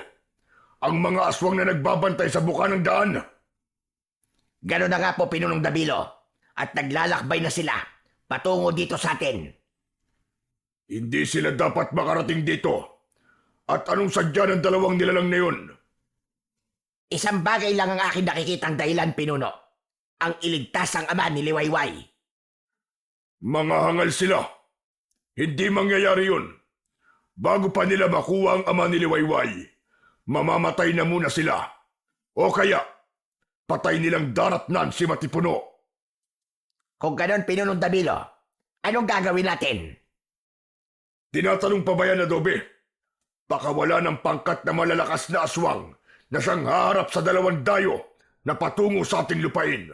Ang mga aswang na nagbabantay sa buka ng daan? Gano'n na nga po, Pinunong Dabilo. At naglalakbay na sila patungo dito sa atin. Hindi sila dapat makarating dito. At anong sadya ng 2 nilalang na yun? Isang bagay lang ang aking nakikitang dahilan, Pinuno. Ang iligtas ang ama ni Liwayway. Mga hangal sila. Hindi mangyayari yun. Bago pa nila makuha ang ama ni Liwayway, mamamatay na muna sila. O kaya, patay nilang daratnan si Matipuno. Kung ganon, Pinunong Dabilo, anong gagawin natin? Tinatanong pa ba yan, Adobe? Baka wala ng pangkat na malalakas na aswang na siyang haharap sa 2 dayo na patungo sa ating lupain.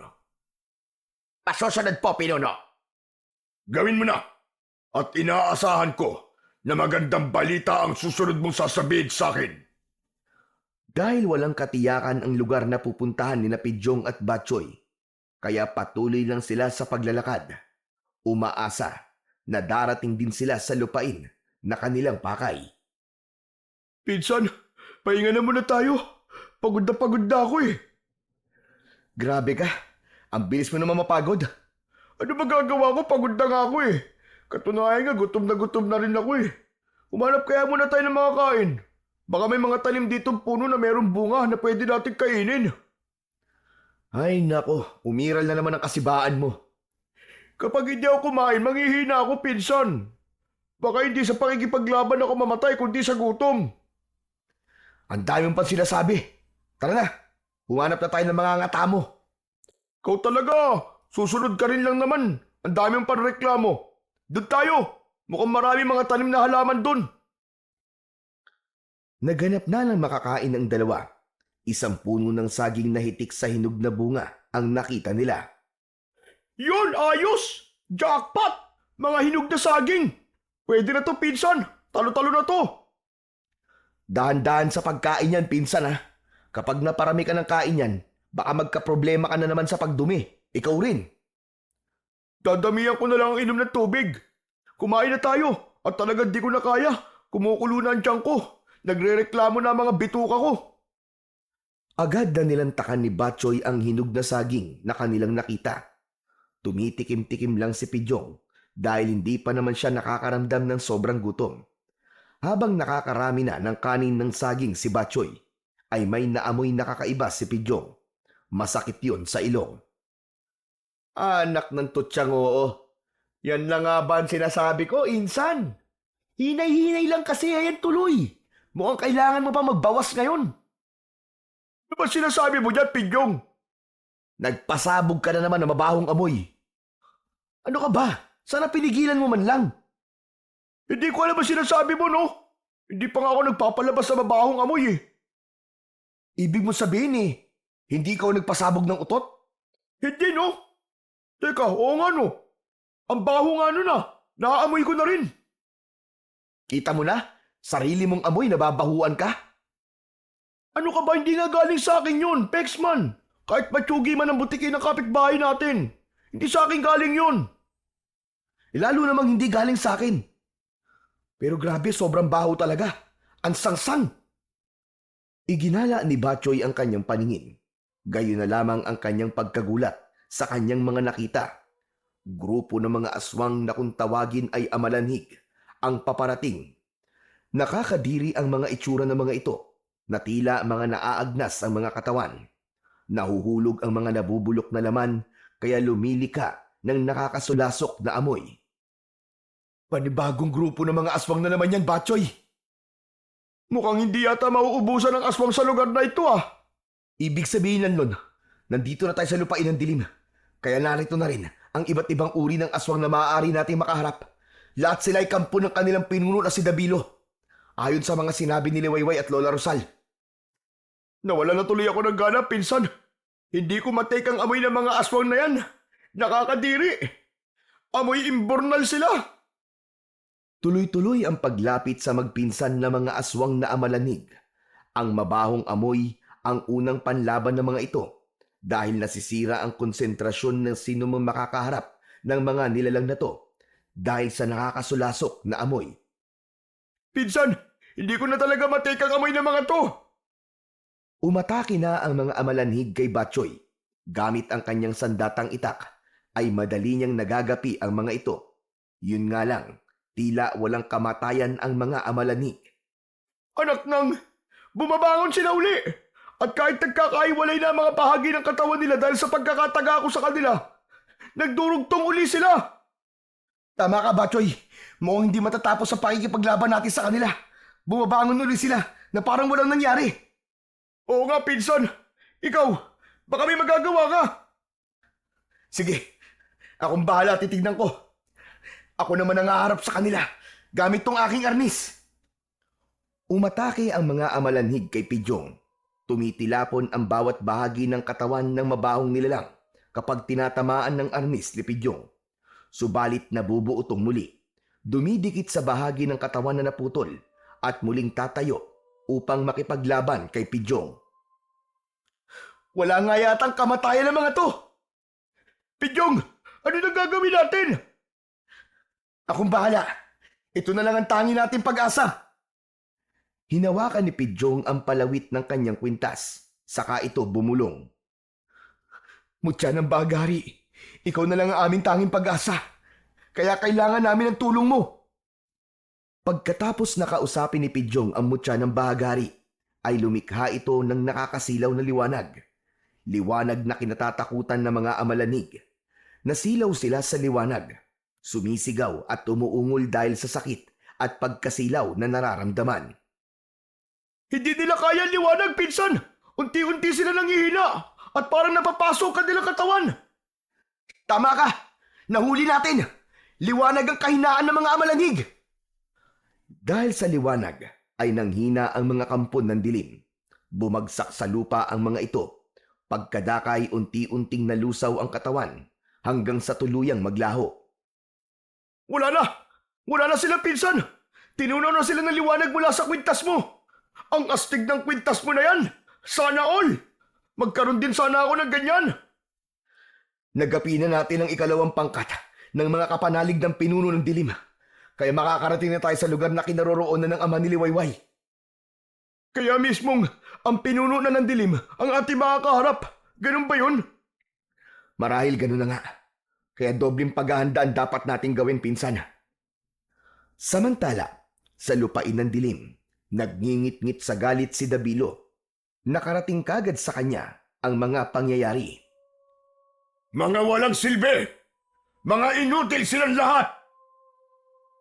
Pasusunod po, Pinuno. Gawin mo na. At inaasahan ko na magandang balita ang susunod mong sasabihin sa akin. Dahil walang katiyakan ang lugar na pupuntahan ni Pidyong at Batchoy, kaya patuloy lang sila sa paglalakad. Umaasa na darating din sila sa lupain na kanilang pakay. Pinsan, pahinga na muna tayo. Pagod na ako eh. Grabe ka, ang bilis mo naman mapagod. Ano ba gagawa ko? Pagod na nga ako eh. Katunayan nga, gutom na rin ako eh. Umanap kaya muna tayo ng mga kain. Baka may mga talim ditong puno na mayroong bunga na pwede nating kainin. Ay nako, umiral na naman ang kasibaan mo. Kapag hindi ako kumain, manghihina ako, pinsan. Baka hindi sa pakikipaglaban ako mamatay, kundi sa gutom. Ang dami mong pang sinasabi. Tara na, humanap na tayo ng mga ngata mo. Ikaw talaga, susunod ka rin lang naman. Ang dami mong panreklamo. Doon tayo, mukhang marami mga tanim na halaman doon. Naganap na ng makakain ang 2. Isang puno ng saging na hitik sa hinog na bunga ang nakita nila. Yun, ayos! Jackpot! Mga hinog na saging! Pwede na to, pinsan! Talo-talo na to! Dahan-dahan sa pagkain yan, pinsan ha. Kapag naparami ka ng kain yan, baka magkaproblema ka na naman sa pagdumi. Ikaw rin. Dadamihan ko na lang ang inom ng tubig. Kumain na tayo at talagang di ko na kaya. Kumukulo na ang tiyan ko. Nagrereklamo na ang mga bituka ko. Agad na nilantakan ni Batchoy ang hinog na saging na kanilang nakita. Tumitikim-tikim lang si Pidyong dahil hindi pa naman siya nakakaramdam ng sobrang gutom. Habang nakakarami na ng kanin ng saging si Batchoy, ay may naamoy nakakaiba si Pidyong. Masakit yun sa ilong. Anak ng tutsang oo. Yan lang nga ba ang sinasabi ko, insan? Hinay-hinay lang kasi ayan tuloy. Mukhang kailangan mo pa magbawas ngayon. Ano ba sinasabi mo dyan, Pidyong? Nagpasabog ka na naman na mabahong amoy. Ano ka ba? Sana pinigilan mo man lang. Hindi ko alam ba sinasabi mo, no? Hindi pa nga ako nagpapalabas sa mabahong amoy eh. Ibig mo sabihin hindi ikaw nagpasabog ng utot? Hindi, no? Teka, oo nga, no? Ang baho nga nun ah. Naaamoy ko na rin. Kita mo na? Sarili mong amoy nababahuan ka? Ano ka ba? Hindi nga galing sa akin yun, Pexman. Kahit matsugi man ang butiki ng kapitbahay natin. Hindi sa akin galing yun. Lalo namang hindi galing sa akin. Pero grabe, sobrang baho talaga. Ang sangsang. Iginala ni Batchoy ang kanyang paningin. Gayon na lamang ang kanyang pagkagulat sa kanyang mga nakita. Grupo ng mga aswang na kung tawagin ay amalanhig ang paparating. Nakakadiri ang mga itsura ng mga ito na tila mga naaagnas ang mga katawan. Nahuhulog ang mga nabubulok na laman kaya lumilika ng nakakasulasok na amoy. Panibagong grupo ng mga aswang na naman yan, Batchoy. Mukhang hindi yata mauubusan ng aswang sa lugar na ito Ibig sabihin nun, nandito na tayo sa lupain ng dilim. Kaya narito na rin ang iba't ibang uri ng aswang na maaari nating makaharap. Lahat sila ay kampo ng kanilang pinuno na si Dabilo. Ayon sa mga sinabi ni Liwayway at Lola Rosal. Nawala na tuloy ako ng gana, pinsan. Hindi ko matake ang amoy ng mga aswang na yan. Nakakadiri. Amoy imbornal sila. Tuloy-tuloy ang paglapit sa magpinsan na mga aswang na amalanig. Ang mabahong amoy ang unang panlaban ng mga ito dahil nasisira ang konsentrasyon ng sino mang makakaharap ng mga nilalang na to dahil sa nakakasulasok na amoy. Pinsan, hindi ko na talaga matake ang amoy ng mga to. Umatake na ang mga amalanhig kay Batchoy. Gamit ang kanyang sandatang itak ay madali niyang nagagapi ang mga ito. Yun nga lang, tila walang kamatayan ang mga amalanhig. Anak nang, bumabangon sila uli. At kahit nagkakaiwalay na ang mga bahagi ng katawan nila dahil sa pagkakataga ko sa kanila, nagdurugtong uli sila. Tama ka, Batchoy. Mukhang hindi matatapos ang pakikipaglaban natin sa kanila. Bumabangon uli sila na parang walang nangyari. Oo nga, pinsan. Ikaw, baka may magagawa ka. Sige, akong bahala, titignan ko. Ako naman ang haharap sa kanila gamit tong aking arnis. Umatake ang mga amalanhig kay Pidjong. Tumitilapon ang bawat bahagi ng katawan ng mabahong nilalang kapag tinatamaan ng arnis ni Pidjong. Subalit nabubuo itong muli. Dumidikit sa bahagi ng katawan na naputol at muling tatayo upang makipaglaban kay Pidjong. Wala nga yatang kamatayan ng mga to. Pidjong, ano na gagawin natin? Akong bahala. Ito na lang ang tangi nating pag-asa. Hinawakan ni Pidjong ang palawit ng kanyang kwintas, saka ito bumulong. Mutya ng bagari, ikaw na lang ang aming tanging pag-asa. Kaya kailangan namin ng tulong mo. Pagkatapos nakausapin ni Pidjong ang mutya ng bahagari, ay lumikha ito ng nakakasilaw na liwanag. Liwanag na kinatatakutan ng mga amalanig. Nasilaw sila sa liwanag. Sumisigaw at umuungol dahil sa sakit at pagkasilaw na nararamdaman. Hindi nila kaya ang liwanag, pinsan. Unti-unti sila nanghihina at parang napapasok ka nilang katawan. Tama ka. Nahuli natin. Liwanag ang kahinaan ng mga amalanig. Dahil sa liwanag ay nanghina ang mga kampon ng dilim. Bumagsak sa lupa ang mga ito. Pagkadakay unti-unting nalusaw ang katawan hanggang sa tuluyang maglaho. Wala na! Wala na sila, pinsan! Tinunaw na sila ng liwanag mula sa kwintas mo! Ang astig ng kwintas mo na yan! Sana all! Magkaroon din sana ako ng ganyan! Nagapi na natin ang ikalawang pangkat ng mga kapanalig ng pinuno ng dilim. Kaya makakarating na tayo sa lugar na kinaroroonan ng ama ni Liwayway. Kaya mismong ang pinuno na ng dilim ang ating makakaharap. Ganun ba yun? Marahil ganun na nga. Kaya dobling paghahanda ang dapat nating gawin, pinsan. Samantala, sa lupain ng dilim, nagngingit-ngit sa galit si Dabilo. Nakarating kagad sa kanya ang mga pangyayari. Mga walang silbi! Mga inutil silang lahat!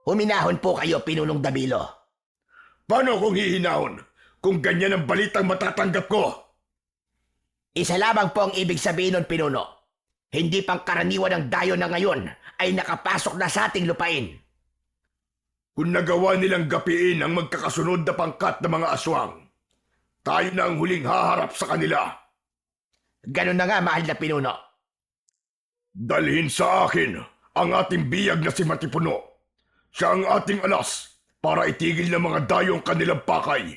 Huminahon po kayo, Pinunong Dabilo. Paano kung hihinahon kung ganyan ang balitang matatanggap ko? Isa lamang po ang ibig sabihin nun, Pinuno. Hindi pang karaniwan ng dayo na ngayon ay nakapasok na sa ating lupain. Kung nagawa nilang gapiin ang magkakasunod na pangkat ng mga aswang, tayo na ang huling haharap sa kanila. Ganun na nga, mahal na Pinuno. Dalhin sa akin ang ating biyag na si Matipuno. Siya ang ating alas para itigil ng mga dayo ang kanilang pakay.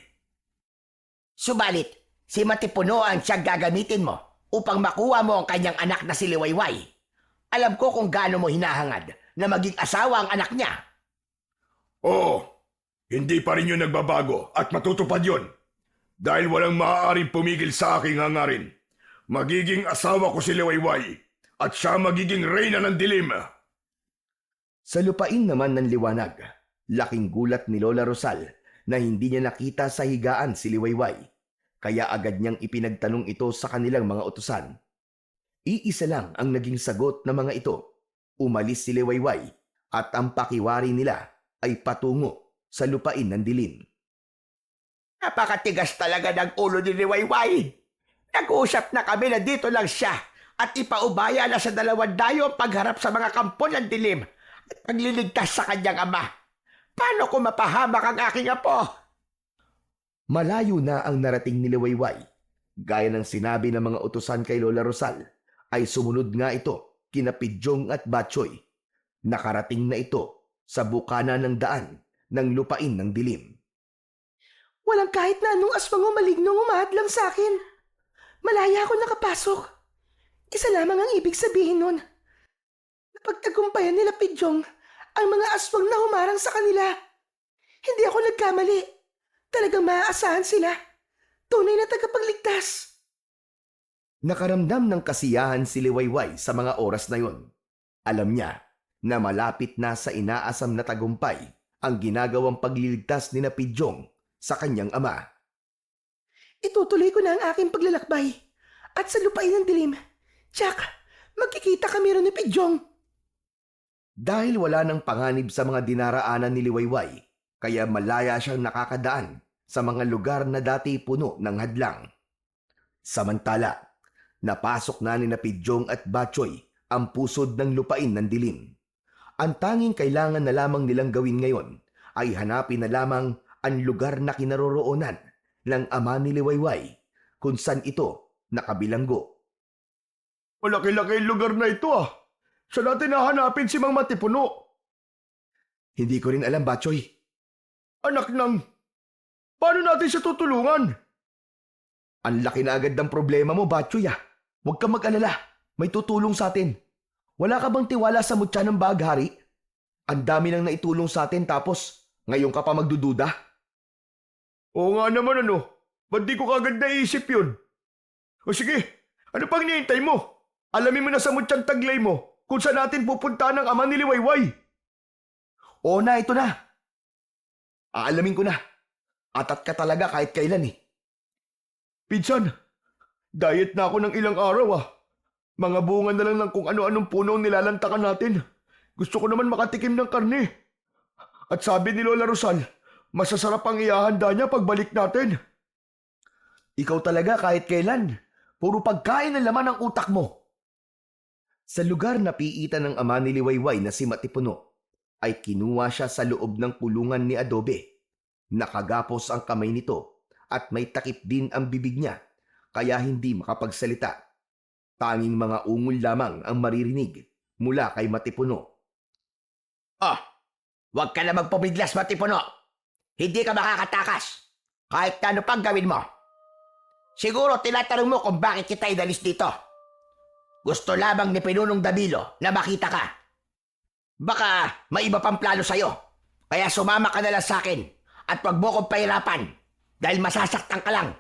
Subalit, si Matipuno ang siyang gagamitin mo upang makuha mo ang kanyang anak na si Liwayway. Alam ko kung gaano mo hinahangad na maging asawa ang anak niya. Oo, hindi pa rin yun nagbabago at matutupad yun. Dahil walang maaaring pumigil sa aking hangarin. Magiging asawa ko si Liwayway at siya magiging reyna ng dilim. Sa lupain naman ng liwanag, laking gulat ni Lola Rosal na hindi niya nakita sa higaan si Liwayway. kaya agad niyang ipinagtanong ito sa kanilang mga utusan. Iisa lang ang naging sagot ng mga ito. Umalis si Liwayway at ang pakiwari nila ay patungo sa lupain ng dilim. Napakatigas talaga ng ulo ni Liwayway. Nag-usap na kami na dito lang siya at ipaubaya na sa 2 dayo ang pagharap sa mga kampo ng dilim at pagliligtas sa kanyang ama. Paano ko mapahamak ang aking apo? Malayo na ang narating ni Liwayway. Gaya ng sinabi ng mga utusan kay Lola Rosal, ay sumunod nga ito kina Pidyong at Batchoy. Nakarating na ito sa bukana ng daan ng lupain ng dilim. Walang kahit na anong aswang o malignong umahadlang sa akin. Malaya ako nakapasok. Isa lamang ang ibig sabihin nun. Napagtagumpayan nila Pidyong ang mga aswang na humarang sa kanila. Hindi ako nagkamali. Talagang maaasahan sila. Tunay na tagapagligtas. Nakaramdam ng kasiyahan si Liwayway sa mga oras na yon. Alam niya na malapit na sa inaasam na tagumpay ang ginagawang pagliligtas ni Pidyong sa kanyang ama. Itutuloy ko na ang aking paglalakbay. At sa lupain ng dilim, Jack, magkikita kami ron ni Pidyong. Dahil wala nang panganib sa mga dinaraanan ni Liwayway, kaya malaya siyang nakakadaan sa mga lugar na dati puno ng hadlang. Samantala, napasok na ni Pidyong at Batchoy ang pusod ng lupain ng dilim. Ang tanging kailangan na lamang nilang gawin ngayon ay hanapin na lamang ang lugar na kinaroroonan ng ama ni Liwayway kung saan ito nakabilanggo. Malaki-laki yung lugar na ito ah. Saan natin nahanapin si Mang Matipuno? Hindi ko rin alam, Batchoy. Anak ng... Paano natin siya tutulungan? Ang laki na agad ng problema mo, Batchoy ah. Huwag kang mag-alala. May tutulong sa atin. Wala ka bang tiwala sa mutya ng baghari? Ang dami nang naitulong sa atin tapos ngayon ka pa magdududa? Oo nga naman ano. Ba't di ko kagad naisip yun? O sige, ano pang hinihintay mo? Alamin mo na sa mutyang taglay mo kung saan natin pupunta ng ama ni Liwayway. Oo na, ito na. Aalamin ko na. Atat ka talaga kahit kailan eh. Pinsan, diet na ako ng ilang araw ah. Mga bunga na lang ng kung ano-anong puno ang nilalantakan natin. Gusto ko naman makatikim ng karne. At sabi ni Lola Rosal, masasarap ang ihahanda niya pagbalik natin. Ikaw talaga kahit kailan. Puro pagkain ang laman ng utak mo. Sa lugar na piitan ng ama ni Liwayway na si Matipuno, ay kinuha siya sa loob ng kulungan ni Adobe. Nakagapos ang kamay nito at may takip din ang bibig niya kaya hindi makapagsalita. Tanging mga ungol lamang ang maririnig mula kay Matipuno. Oh, huwag ka na magpumiglas, Matipuno. Hindi ka makakatakas. Kahit ano pang gawin mo. Siguro tinatanong mo kung bakit kita inalis dito. Gusto lamang ni Pinunong Dabilo na makita ka. Baka may iba pang plano sa'yo. Kaya sumama ka na lang sa akin at wag mo kong pahirapan dahil masasaktan ka lang.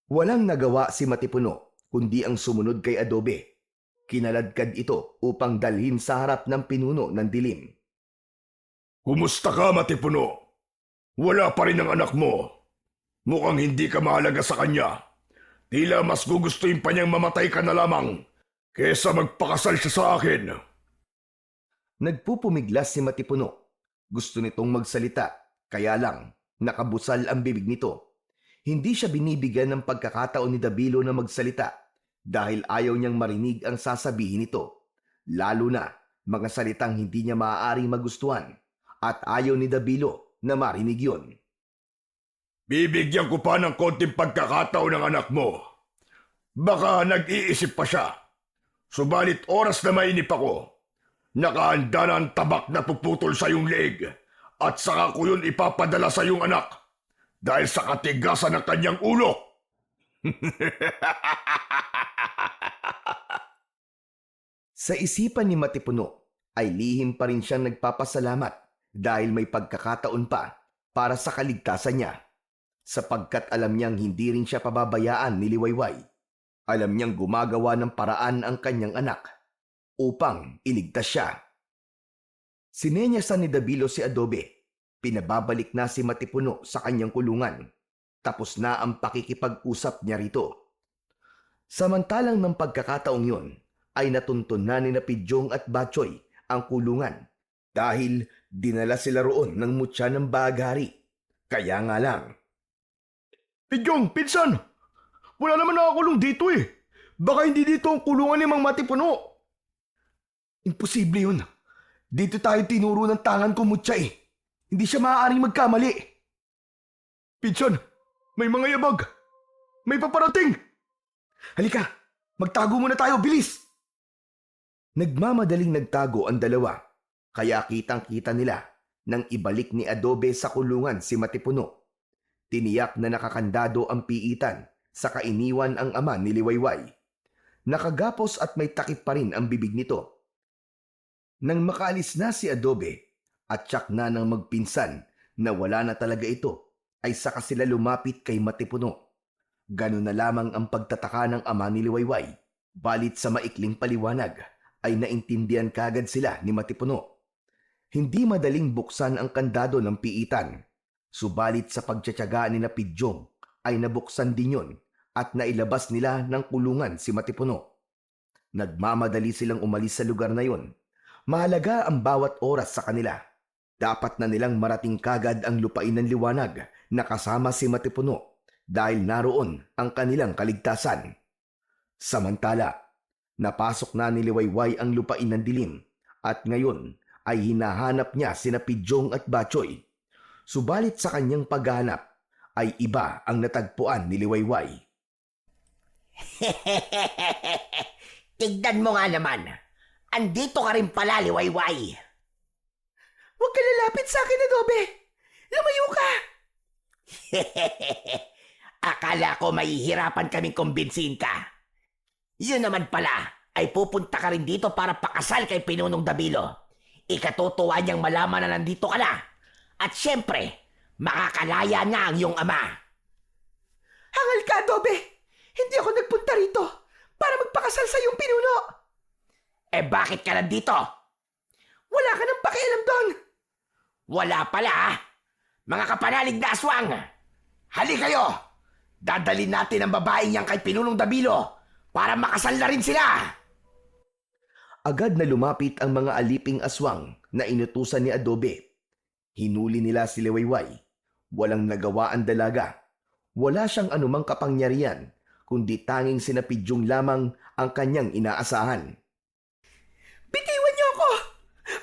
Walang nagawa si Matipuno kundi ang sumunod kay Adobe. Kinaladkad ito upang dalhin sa harap ng pinuno ng dilim. Kumusta ka, Matipuno? Wala pa rin ang anak mo. Mukhang hindi ka mahalaga sa kanya. Tila mas gugustuhin pa niyang mamatay ka na lamang kesa magpakasal siya sa akin. Nagpupumiglas si Matipuno. Gusto nitong magsalita, kaya lang nakabusal ang bibig nito. Hindi siya binibigyan ng pagkakataon ni Dabilo na magsalita dahil ayaw niyang marinig ang sasabihin nito. Lalo na mga salitang hindi niya maaaring magustuhan at ayaw ni Dabilo na marinig yon. Bibigyan ko pa ng konting pagkakataon ng anak mo. Baka nag-iisip pa siya. Subalit oras na mainip ako. Nakahanda na ang tabak na puputol sa iyong leeg at saka ko yun ipapadala sa iyong anak dahil sa katigasan ng kanyang ulo. Sa isipan ni Matipuno ay lihim pa rin siyang nagpapasalamat dahil may pagkakataon pa para sa kaligtasan niya. Sapagkat alam niyang hindi rin siya pababayaan ni Liwayway. Alam niyang gumagawa ng paraan ang kanyang anak upang iligtas siya. Sinenyasan ni Dabilo si Adobe. Pinababalik na si Matipuno sa kanyang kulungan. Tapos na ang pakikipag-usap niya rito. Samantalang ng pagkakataong yun, ay natuntun na ni Pidyong at Batchoy ang kulungan dahil dinala sila roon ng mutya ng bagari. Kaya nga lang. Pidyong, pinsan! Wala naman nakakulong dito eh. Baka hindi dito ang kulungan ni Mang Matipuno. Imposible yun. Dito tayo tinuro ng tangan ko mutya eh. Hindi siya maaaring magkamali. Pinsan, may mga yabag. May paparating. Halika, magtago muna tayo, bilis! Nagmamadaling nagtago ang dalawa, kaya kitang-kita nila nang ibalik ni Adobe sa kulungan si Matipuno. Tiniyak na nakakandado ang piitan sa kainiwan ang ama ni Liwayway. Nakagapos at may takip pa rin ang bibig nito. Nang makaalis na si Adobe at tsak na ng magpinsan na wala na talaga ito, ay saka sila lumapit kay Matipuno. Ganun na lamang ang pagtataka ng ama ni Liwayway. Balit sa maikling paliwanag ay naintindihan kagad sila ni Matipuno. Hindi madaling buksan ang kandado ng piitan. Subalit sa pagtsatsaga ni Pidyong ay nabuksan din yun at nailabas nila ng kulungan si Matipuno. Nagmamadali silang umalis sa lugar na yun. Mahalaga ang bawat oras sa kanila. Dapat na nilang marating kagad ang lupain ng liwanag na kasama si Matipuno dahil naroon ang kanilang kaligtasan. Samantala, napasok na ni Liwayway ang lupain ng dilim at ngayon ay hinahanap niya sina Pidyong at Batchoy. Subalit sa kanyang paghahanap ay iba ang natagpuan ni Liwayway. Tignan mo nga naman. Andito ka rin pala, Liwayway. Huwag ka lalapit sa akin, Adobe. Lumayo ka. Akala ko mahihirapan kaming kumbinsihin ka. Yun naman pala ay pupunta ka rin dito para pakasal kay Pinunong Dabilo. Ikatutuwa niyang malaman na nandito ka na. At syempre, makakalaya na ang iyong ama. Hangal ka, Adobe. Hindi ako nagpunta rito para magpakasal sa iyong pinuno. Eh bakit ka nandito? Wala ka nang pakialam doon. Wala pala ah. Mga kapanalig na aswang. Hali kayo. Dadalhin natin ang babaeng yan kay Pinunong Dabilo para makasal na rin sila. Agad na lumapit ang mga aliping aswang na inutusan ni Adobe. Hinuli nila si Liwayway. Walang nagawa ang dalaga. Wala siyang anumang kapangyarihan, kundi tanging sina Pidyong lamang ang kanyang inaasahan. Bitiwan niyo ako.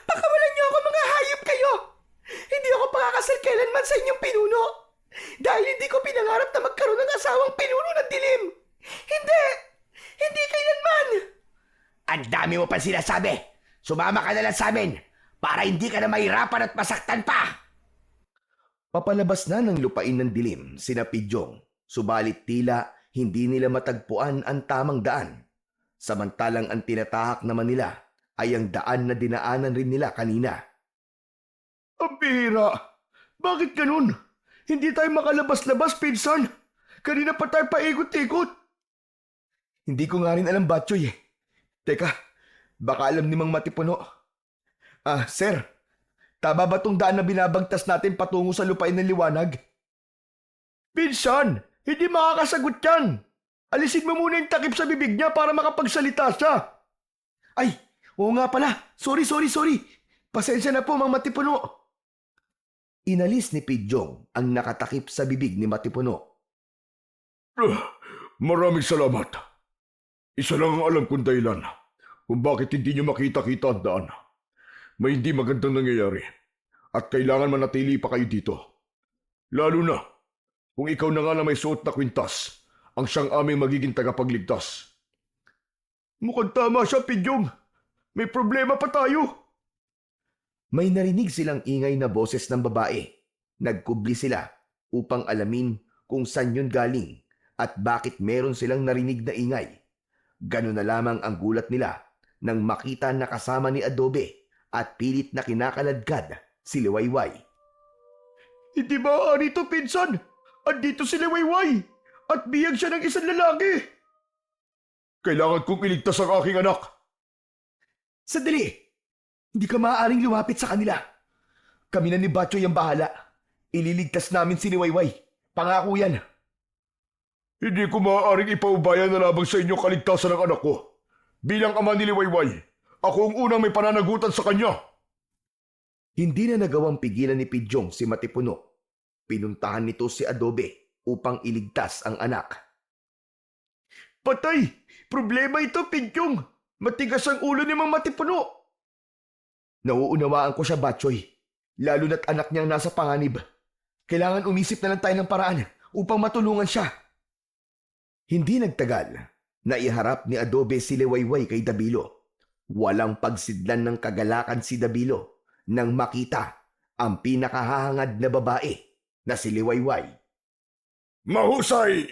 Pakawalan niyo ako, mga hayop kayo. Hindi ako pakakasal kailanman sa inyong pinuno. Dahil hindi ko pinangarap na magkaroon ng asawang pinuno ng dilim. Hindi! Hindi kailanman! Ang dami mo pa sinasabi. Sumama ka na lang sa amin para hindi ka na mahirapan at masaktan pa. Papalabas na ng lupain ng dilim sina Pidyong, subalit tila hindi nila matagpuan ang tamang daan. Samantalang ang tinatahak naman nila ay ang daan na dinaanan rin nila kanina. Ang bihira. Bakit ganun? Hindi tayo makalabas-labas, pinsan. Kanina pa tayo paikot-ikot. Hindi ko nga rin alam, Batchoy eh. Teka, baka alam ni Mang Matipuno. Sir, tama ba tong daan na binabagtas natin patungo sa lupain ng liwanag? Pinsan, hindi makakasagot yan. Alisin mo muna yung takip sa bibig niya para makapagsalita siya. Ay, oo nga pala. Sorry. Pasensya na po, Mang Matipuno. Inalis ni Pidyong ang nakatakip sa bibig ni Matipuno. Maraming salamat. Isa lang ang alam kong dahilan kung bakit hindi niyo makita-kita ang daan. May hindi magandang nangyayari at kailangan manatili pa kayo dito. Lalo na kung ikaw na nga na may suot na kwintas ang siyang aming magiging tagapagligtas. Mukhang tama siya, Pidyong. May problema pa tayo. May narinig silang ingay na boses ng babae. Nagkubli sila upang alamin kung saan yun galing at bakit meron silang narinig na ingay. Ganun na lamang ang gulat nila nang makita na kasama ni Adobe at pilit na kinakaladkad si Liwayway. Hindi maaari ito, pinsan. Andito si Liwayway at biyag siya ng isang lalaki. Kailangan kong iligtas ang aking anak. Sandali! Hindi ka maaaring lumapit sa kanila. Kami na ni Batchoy ang bahala. Ililigtas namin si Liwayway. Pangako yan. Hindi ko maaaring ipaubaya na lamang sa inyong kaligtasan ng anak ko. Bilang ama ni Liwayway, ako ang unang may pananagutan sa kanya. Hindi na nagawang pigilan ni Pidyong si Matipuno. Pinuntahan nito si Adobe upang iligtas ang anak. Patay! Problema ito, Pidyong! Matigas ang ulo ni Mang Matipuno! Nauunawaan ko siya, Batchoy. Lalo na't anak niyang nasa panganib. Kailangan umisip na lang tayo ng paraan upang matulungan siya. Hindi nagtagal, naiharap ni Adobe si Liwayway kay Dabilo. Walang pagsidlan ng kagalakan si Dabilo nang makita ang pinakahahangad na babae na si Liwayway. Mahusay!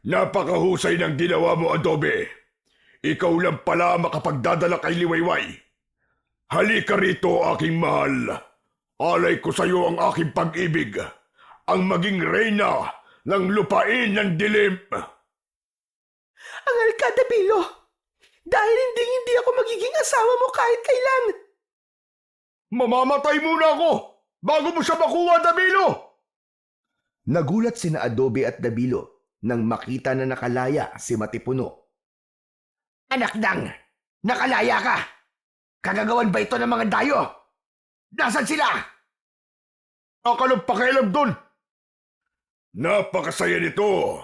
Napakahusay ng ginawa mo, Adobe. Ikaw lang pala ang makapagdadala kay Liwayway. Halika rito, aking mahal. Alay ko sa iyo ang aking pag-ibig, ang maging reyna ng lupain ng dilim. Angal ka, Dabilo! Dahil hindi ako magiging asawa mo kahit kailan! Mamamatay muna ako bago mo siya makuha, Dabilo! Nagulat sina Adobe at Dabilo nang makita na nakalaya si Matipuno. Anak nang, nakalaya ka! Kagagawan ba ito ng mga dayo? Nasaan sila? Akalang pakialam doon. Napakasaya nito.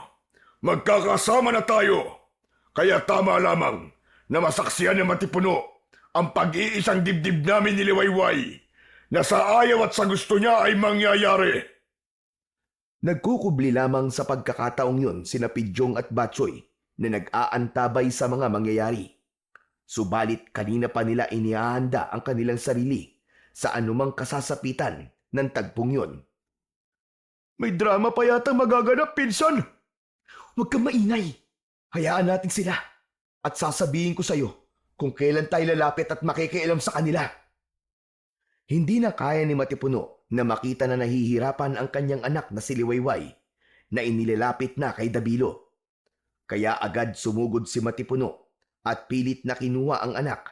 Magkakasama na tayo. Kaya tama lamang na masaksiyan ng Matipuno ang pag-iisang dibdib namin ni Liwayway na sa ayaw at sa gusto niya ay mangyayari. Nagkukubli lamang sa pagkakataong yun sina Pidyong at Batchoy na nag-aantabay sa mga mangyayari. Subalit kanina pa nila inihahanda ang kanilang sarili sa anumang kasasapitan ng tagpong yun. May drama pa yata magaganap, pinsan! Huwag kang maingay. Hayaan natin sila at sasabihin ko sa iyo kung kailan tayo lalapit at makikialam sa kanila. Hindi na kaya ni Matipuno na makita na nahihirapan ang kanyang anak na si Liwayway na inilalapit na kay Dabilo. Kaya agad sumugod si Matipuno at pilit na kinuha ang anak.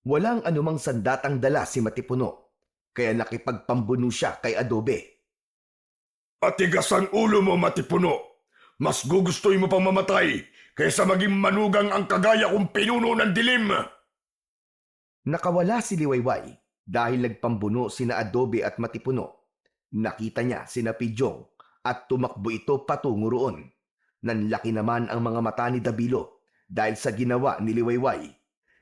Walang anumang sandatang dala si Matipuno, kaya nakipagpambuno siya kay Adobe. Matigas ang ulo mo, Matipuno. Mas gugustuhin mo pang mamatay kaysa maging manugang ang kagaya kong pinuno ng dilim. Nakawala si Liwayway dahil nagpambuno sina Adobe at Matipuno. Nakita niya sina Pidyong at tumakbo ito patungo roon. Nanlaki naman ang mga mata ni Dabilo dahil sa ginawa ni Liwayway.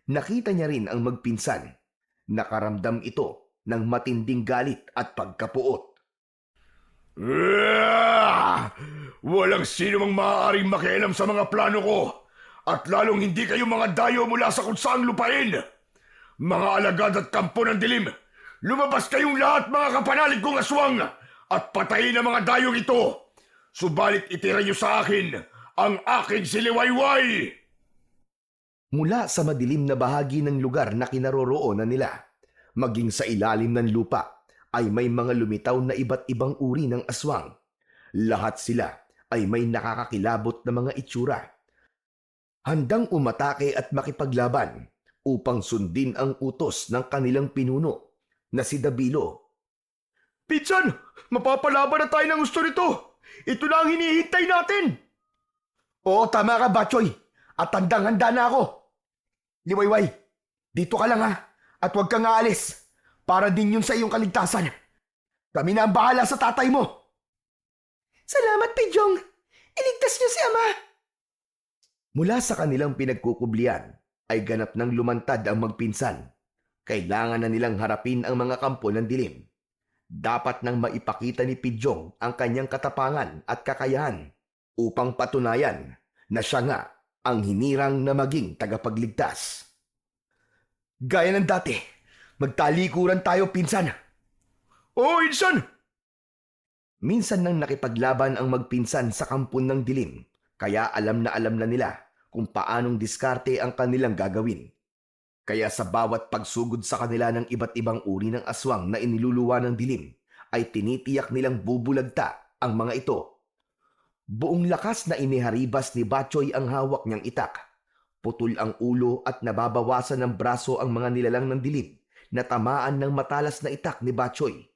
Nakita niya rin ang magpinsan. Nakaramdam ito ng matinding galit at pagkapuot. Walang sino mang maaaring makialam sa mga plano ko at lalong hindi kayo mga dayo mula sa kung saang lupain. Mga alagad at kampo ng dilim, lumabas kayong lahat mga kapanalig kong aswang at patayin ang mga dayong ito. Subalit itira niyo sa akin ang aking si Liwayway. Mula sa madilim na bahagi ng lugar na kinaroroonan nila, maging sa ilalim ng lupa, ay may mga lumitaw na iba't ibang uri ng aswang. Lahat sila ay may nakakakilabot na mga itsura. Handang umatake at makipaglaban upang sundin ang utos ng kanilang pinuno na si Dabilo. Pinsan! Mapapalaban na tayo ng gusto nito! Ito na ang hinihintay natin! Oo, tama ka, Batchoy. At handang-handa na ako. Liwayway, dito ka lang ha. At huwag kang aalis. Para din yun sa iyong kaligtasan. Kami na ang bahala sa tatay mo. Salamat, Pidyong! Iligtas niyo si Ama! Mula sa kanilang pinagkukublian, ay ganap nang lumantad ang magpinsan. Kailangan na nilang harapin ang mga kampo ng dilim. Dapat nang maipakita ni Pidyong ang kanyang katapangan at kakayahan upang patunayan na siya nga ang hinirang na maging tagapagligtas. Gaya ng dati, magtalikuran tayo, pinsan. Oo, insan! Minsan nang nakipaglaban ang magpinsan sa kampon ng dilim, kaya alam na nila kung paanong diskarte ang kanilang gagawin. Kaya sa bawat pagsugod sa kanila ng iba't ibang uri ng aswang na iniluluwa ng dilim, ay tinitiyak nilang bubulagta ang mga ito. Buong lakas na iniharibas ni Batchoy ang hawak niyang itak. Putol ang ulo at nababawasan ng braso ang mga nilalang ng dilim na tamaan ng matalas na itak ni Batchoy.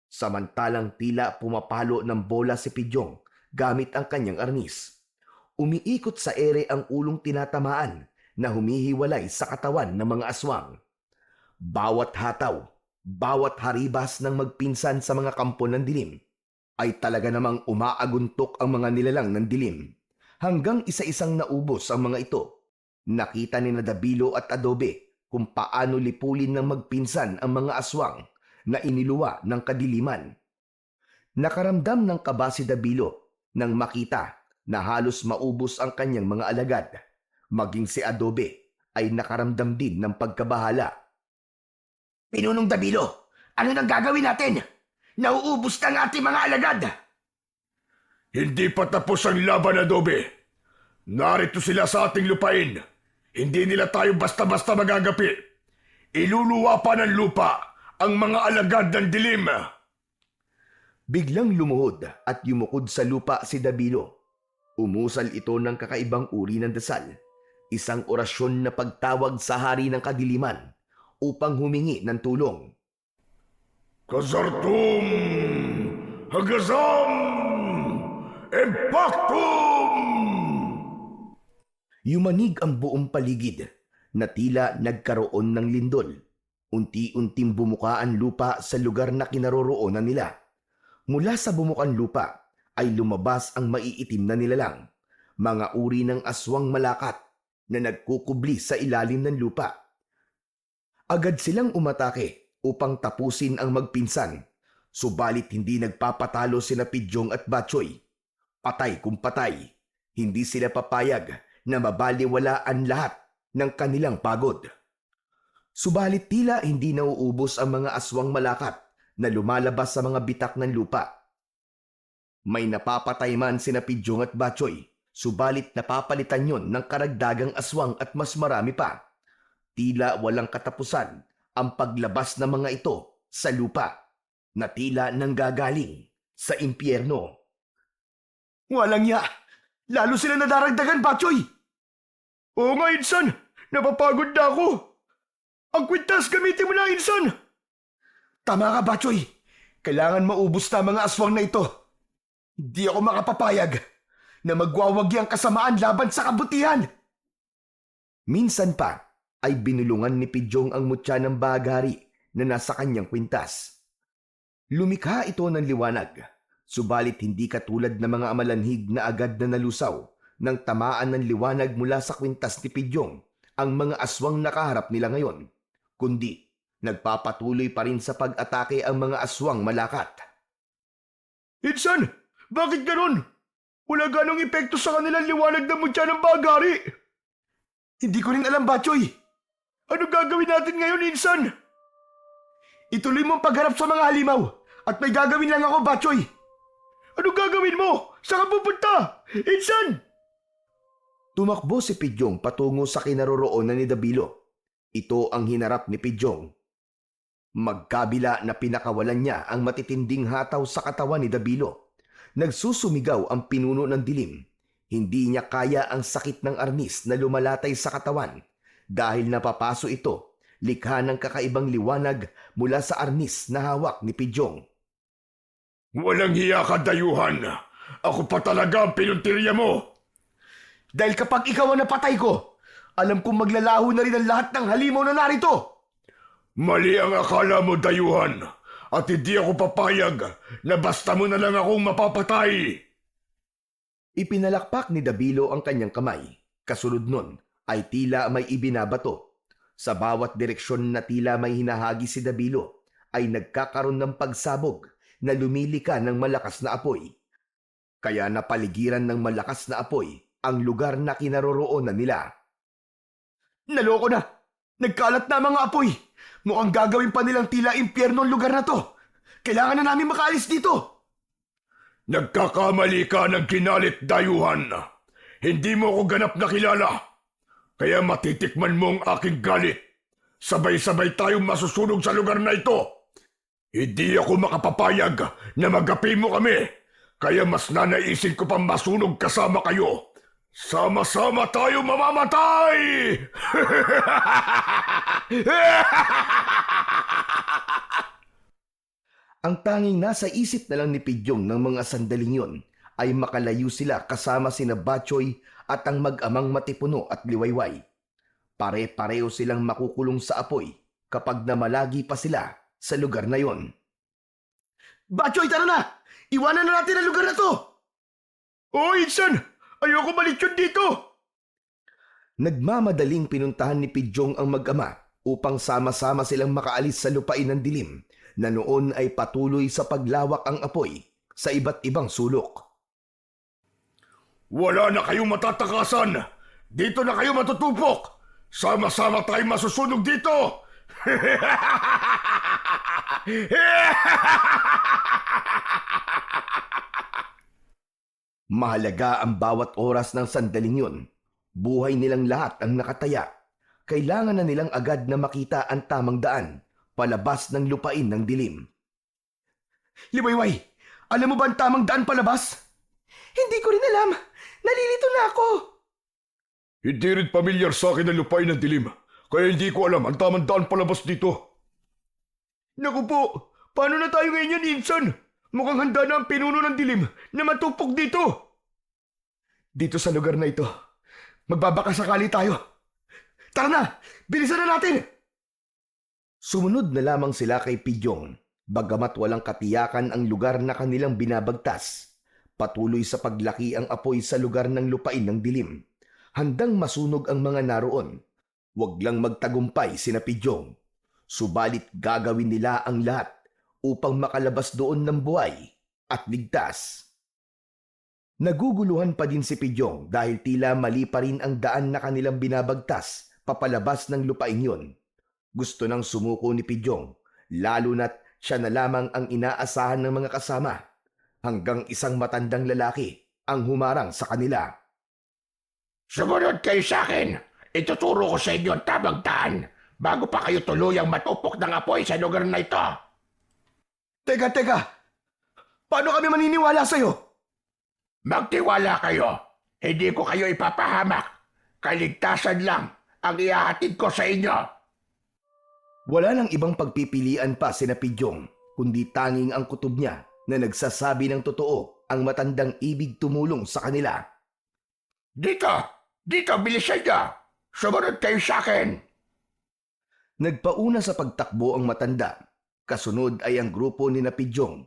Samantalang tila pumapalo ng bola si Pidyong gamit ang kanyang arnis. Umiikot sa ere ang ulong tinatamaan na humihiwalay sa katawan ng mga aswang. Bawat hataw, bawat haribas ng magpinsan sa mga kampo ng dilim ay talaga namang umaaguntok ang mga nilalang ng dilim hanggang isa-isang naubos ang mga ito. Nakita ni Dabilo at Adobe kung paano lipulin ng magpinsan ang mga aswang na iniluwa ng kadiliman. Nakaramdam ng kaba si Dabilo nang makita na halos maubos ang kanyang mga alagad. Maging si Adobe ay nakaramdam din ng pagkabahala. Pinunong Dabilo, ano nang gagawin natin? Nauubos na ang ating mga alagad. Hindi pa tapos ang laban, Adobe. Narito sila sa ating lupain. Hindi nila tayo basta-basta magagapi. Iluluwa pa ng lupa ang mga alagad ng dilim. Biglang lumuhod at yumukod sa lupa si Dabilo. Umusal ito ng kakaibang uri ng dasal, isang orasyon na pagtawag sa hari ng kadiliman upang humingi ng tulong. Kazartum Hagazam Impactum! Yumanig ang buong paligid na tila nagkaroon ng lindol. Unti-unting bumuka ang lupa sa lugar na kinaroroonan nila. Mula sa bumukang lupa ay lumabas ang maiitim na nilalang, mga uri ng aswang malakat na nagkukubli sa ilalim ng lupa. Agad silang umatake upang tapusin ang magpinsan, subalit hindi nagpapatalo sina Pidyong at Batchoy. Patay kung patay, hindi sila papayag na mabaliwala ang lahat ng kanilang pagod. Subalit tila hindi nauubos ang mga aswang malakat na lumalabas sa mga bitak ng lupa. May napapatay man sina Pidyong at Batchoy, subalit napapalitan yon ng karagdagang aswang at mas marami pa. Tila walang katapusan ang paglabas ng mga ito sa lupa na tila nanggagaling sa impyerno. Walang ya! Lalo sila nadaragdagan, Batchoy! Oo nga, Insan! Napapagod na ako! Ang kwintas, gamitin mo na, Insan! Tama ka, Batchoy! Kailangan maubos na mga aswang na ito. Hindi ako makapapayag na magwawagi ang kasamaan laban sa kabutihan. Minsan pa ay binulungan ni Pidyong ang mutya ng baghari na nasa kanyang kwintas. Lumikha ito ng liwanag, subalit hindi katulad ng mga amalanhig na agad na nalusaw nang tamaan ng liwanag mula sa kwintas ni Pidyong ang mga aswang nakaharap nila ngayon, kundi nagpapatuloy pa rin sa pag-atake ang mga aswang malakat. Insan, bakit ganon? Wala ganong epekto sa kanilang liwanag na mutya ng baghari. Hindi ko rin alam, Batchoy. Ano gagawin natin ngayon, Insan? Ituloy mo ang pagharap sa mga halimaw at may gagawin lang ako, Batchoy. Ano gagawin mo? Saan ka pupunta? Insan! Tumakbo si Pidyong patungo sa kinaroroonan ni Dabilo. Ito ang hinarap ni Pidyong. Magkabila na pinakawalan niya ang matitinding hataw sa katawan ni Dabilo. Nagsusumigaw ang pinuno ng dilim. Hindi niya kaya ang sakit ng arnis na lumalatay sa katawan dahil napapaso ito, likha ng kakaibang liwanag mula sa arnis na hawak ni Pidyong. Walang hiya ka, dayuhan. Ako pa talaga ang pinuntirya mo. Dahil kapag ikaw ang napatay ko, alam kong maglalaho na rin ang lahat ng halimaw na narito. Mali ang akala mo, dayuhan. At hindi ako papayag na basta mo na lang akong mapapatay. Ipinalakpak ni Dabilo ang kanyang kamay. Kasunod nun ay tila may ibinabato. Sa bawat direksyon na tila may hinahagi si Dabilo ay nagkakaroon ng pagsabog na lumilika ng malakas na apoy. Kaya napaligiran ng malakas na apoy ang lugar na kinaroroonan nila. Naloko na! Nagkalat na ang mga apoy! Mukhang gagawin pa nilang tila impyerno ang lugar na to! Kailangan na namin makaalis dito! Nagkakamali ka ng kinalit, dayuhan. Hindi mo ako ganap na kilala. Kaya matitikman mo ang aking galit. Sabay-sabay tayong masusunog sa lugar na ito. Hindi ako makapapayag na magapi mo kami. Kaya mas nanaisin ko pang masunog kasama kayo. Sama-sama tayo mamamatay! Ang tanging nasa isip na lang ni Pidyong ng mga sandaling yon ay makalayo sila kasama sina Batchoy at ang mag-amang Matipuno at Liwayway. Pare-pareho silang makukulong sa apoy kapag namalagi pa sila sa lugar na yon. Batchoy, tara na! Iwanan na natin ang lugar na to! Oh, Insan! Ayoko balik yun dito! Nagmamadaling pinuntahan ni Pidyong ang mag-ama upang sama-sama silang makaalis sa lupain ng dilim na noon ay patuloy sa paglawak ang apoy sa iba't ibang sulok. Wala na kayong matatakasan! Dito na kayo matutupok! Sama-sama tayong masusunog dito! Mahalaga ang bawat oras ng sandaling yun. Buhay nilang lahat ang nakataya. Kailangan na nilang agad na makita ang tamang daan palabas ng lupain ng dilim. Liwayway, alam mo ba ang tamang daan palabas? Hindi ko rin alam. Nalilito na ako. Hindi rin pamilyar sa akin ang lupain ng dilim, kaya hindi ko alam ang tamang daan palabas dito. Naku po, paano na tayo ngayon yan, Insan? Mukhang handa na ang pinuno ng dilim na matupok dito. Dito sa lugar na ito, magbabakasakali tayo. Tara na, bilisan na natin! Sumunod na lamang sila kay Pidyong, bagamat walang katiyakan ang lugar na kanilang binabagtas. Patuloy sa paglaki ang apoy sa lugar ng lupain ng dilim. Handang masunog ang mga naroon. Huwag lang magtagumpay sina Pidyong. Subalit gagawin nila ang lahat upang makalabas doon ng buhay at ligtas. Naguguluhan pa din si Pidyong dahil tila mali pa rin ang daan na kanilang binabagtas papalabas ng lupain yon. Gusto nang sumuko ni Pidyong, lalo na't siya na lamang ang inaasahan ng mga kasama, hanggang isang matandang lalaki ang humarang sa kanila. Sumunod kayo sa akin. Ituturo ko sa inyo ang tamang daan bago pa kayo tuluyang matupok ng apoy sa lugar na ito. Teka, paano kami maniniwala sa'yo? Magtiwala kayo. Hindi ko kayo ipapahamak. Kaligtasan lang ang ihahatid ko sa inyo. Wala nang ibang pagpipilian pa sina Pidyong, kundi tanging ang kutob niya na nagsasabi ng totoo ang matandang ibig tumulong sa kanila. Dito, bilisan niyo. Sumunod kayo sa akin. Nagpauna sa pagtakbo ang matanda. Kasunod ay ang grupo ni Pidyong.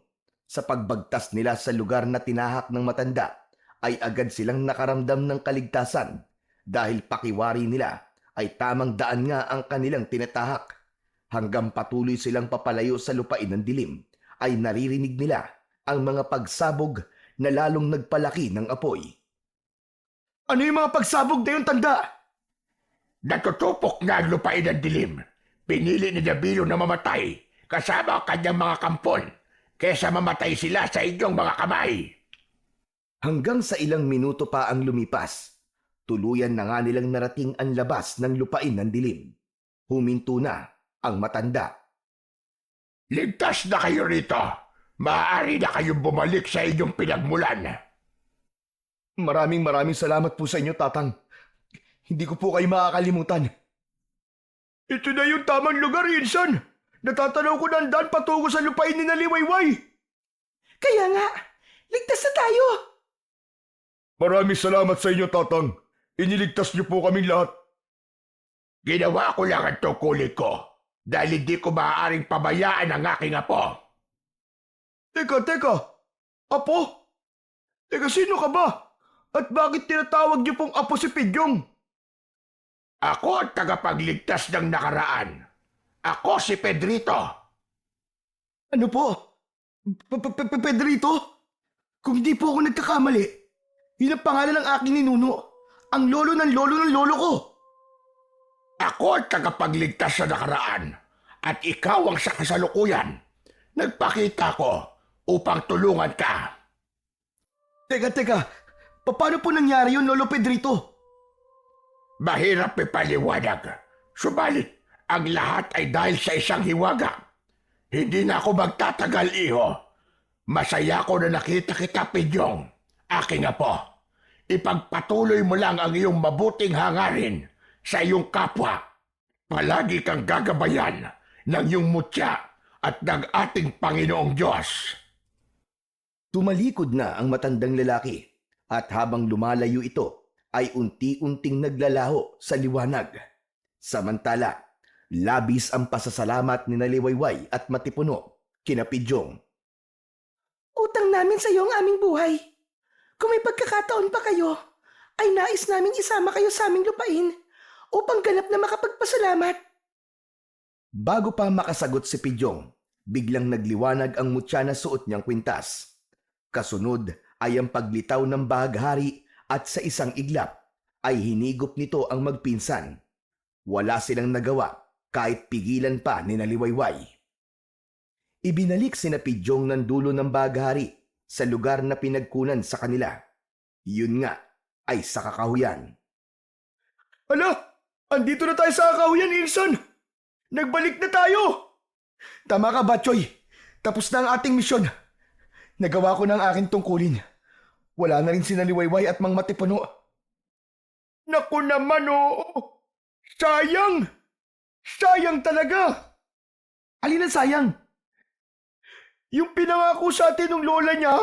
Sa pagbagtas nila sa lugar na tinahak ng matanda, ay agad silang nakaramdam ng kaligtasan dahil pakiwari nila ay tamang daan nga ang kanilang tinatahak. Hanggang patuloy silang papalayo sa lupain ng dilim, ay naririnig nila ang mga pagsabog na lalong nagpalaki ng apoy. Ano yung mga pagsabog na yung tanda? Natutupok na ang lupain ng dilim. Pinili ni Dabilo na mamatay kasama ang kanyang mga kampon kesa mamatay sila sa inyong mga kamay. Hanggang sa ilang minuto pa ang lumipas, tuluyan na nga nilang narating ang labas ng lupain ng dilim. Huminto na ang matanda. Ligtas na kayo rito. Maaari na kayong bumalik sa inyong pinagmulan. Maraming salamat po sa inyo, Tatang. Hindi ko po kayo makakalimutan. Ito na yung tamang lugar, Insan. Natatanaw ko na ang daan patungo sa lupain ni Liwayway. Kaya nga, ligtas na tayo. Maraming salamat sa inyo, Tatang. Iniligtas niyo po kaming lahat. Ginawa ko lang ang tungkulin ko dahil hindi ko maaaring pabayaan ang aking apo. Teka. Apo? Teka, sino ka ba? At bakit tinatawag niyo pong apo si Pidyong? Ako ang tagapagligtas ng nakaraan. Ako si Pedrito. Ano po? Pedrito? Kung di po ako nagkakamali, yun ang pangalan ng aking ninuno. Ang lolo ng lolo ko. Ako ang tagapagligtas sa nakaraan. At ikaw ang sa kasalukuyan. Nagpakita ko upang tulungan ka. Teka. Paano po nangyari yun, Lolo Pedrito? Mahirap ipaliwanag. Subalit, ang lahat ay dahil sa isang hiwaga. Hindi na ako magtatagal, iho. Masaya ko na nakita kita, Pidyong. Aking apo. Ipagpatuloy mo lang ang iyong mabuting hangarin sa iyong kapwa. Palagi kang gagabayan ng iyong mutya at ng ating Panginoong Diyos. Tumalikod na ang matandang lalaki at habang lumalayo ito ay unti-unting naglalaho sa liwanag. Samantala, labis ang pasasalamat ni Naliwayway at Matipuno kina Pidyong. Utang namin sa iyo ang aming buhay. Kung may pagkakataon pa kayo, ay nais naming isama kayo sa aming lupain upang ganap na makapagpasalamat. Bago pa makasagot si Pidyong, biglang nagliwanag ang mutya na suot niyang kwintas. Kasunod ay ang paglitaw ng bahaghari at sa isang iglap ay hinigop nito ang magpinsan. Wala silang nagawa kahit pigilan pa ni Naliwayway. Ibinalik sina Pidyong ng dulo ng bahaghari sa lugar na pinagkunan sa kanila. Yun nga ay sa kakahuyan. Ala, andito na tayo sa kakahuyan, Insan! Nagbalik na tayo! Tama ka, Batchoy. Tapos na ang ating misyon. Nagawa ko ng aking tungkulin. Wala na rin si Naliwayway at Mang Matipuno. Naku naman, oo! Sayang! Sayang talaga! Alin ang sayang? Yung pinangako sa atin ng lola niya,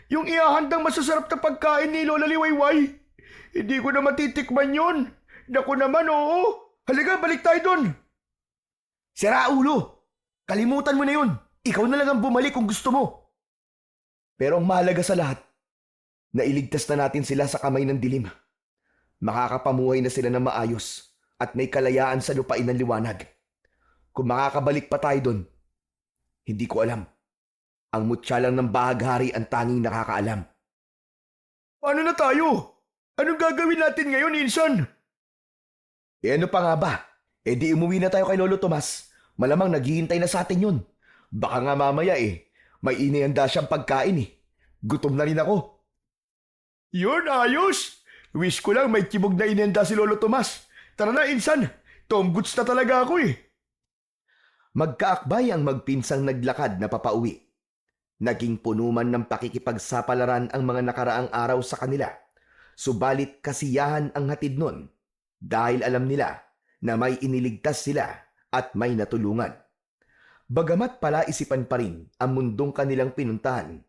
yung ihahandang masasarap na pagkain ni Lola Liwayway. Hindi ko na matitikman yun. Naku naman, oo. Halika, balik tayo doon. Sira ulo. Kalimutan mo na yun. Ikaw na lang ang bumalik kung gusto mo. Pero ang mahalaga sa lahat, nailigtas na natin sila sa kamay ng dilim. Makakapamuhay na sila ng maayos at may kalayaan sa lupain ng liwanag. Kung makakabalik pa tayo doon, hindi ko alam. Ang mutya lang ng bahaghari ang tanging nakakaalam. Paano na tayo? Anong gagawin natin ngayon, Insan? Ano pa nga ba? Di umuwi na tayo kay Lolo Tomas. Malamang naghihintay na sa atin yun. Baka nga mamaya may inihanda siyang pagkain Gutom na rin ako. Yun, ayos! Wish ko lang may tibog na inihanda si Lolo Tomas. Tara na, Insan. Tom goods na talaga ako Magkaakbay ang magpinsang naglakad na papauwi. Naging puno man ng pakikipagsapalaran ang mga nakaraang araw sa kanila. Subalit kasiyahan ang hatid nun dahil alam nila na may iniligtas sila at may natulungan. Bagamat palaisipan pa rin ang mundong kanilang pinuntahan,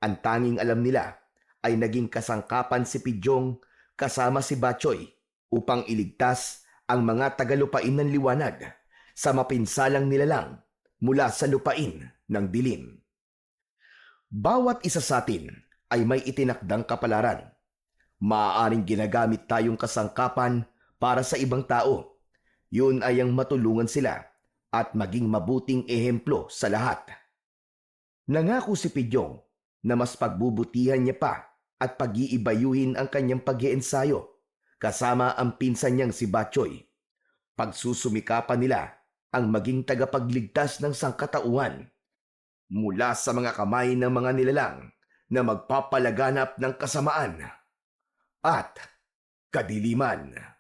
ang tanging alam nila ay naging kasangkapan si Pidyong kasama si Batchoy upang iligtas ang mga tagalupain ng liwanag sa mapinsalang nilalang mula sa lupain ng dilim. Bawat isa sa atin ay may itinakdang kapalaran. Maaaring ginagamit tayong kasangkapan para sa ibang tao. Yun ay ang matulungan sila at maging mabuting ehemplo sa lahat. Nangako si Pidyong na mas pagbubutihan niya pa at pag-iibayuhin ang kanyang pag-iensayo kasama ang pinsan niyang si Batchoy. Pagsusumikapan nila ang maging tagapagligtas ng sangkatauhan mula sa mga kamay ng mga nilalang na magpapalaganap ng kasamaan at kadiliman.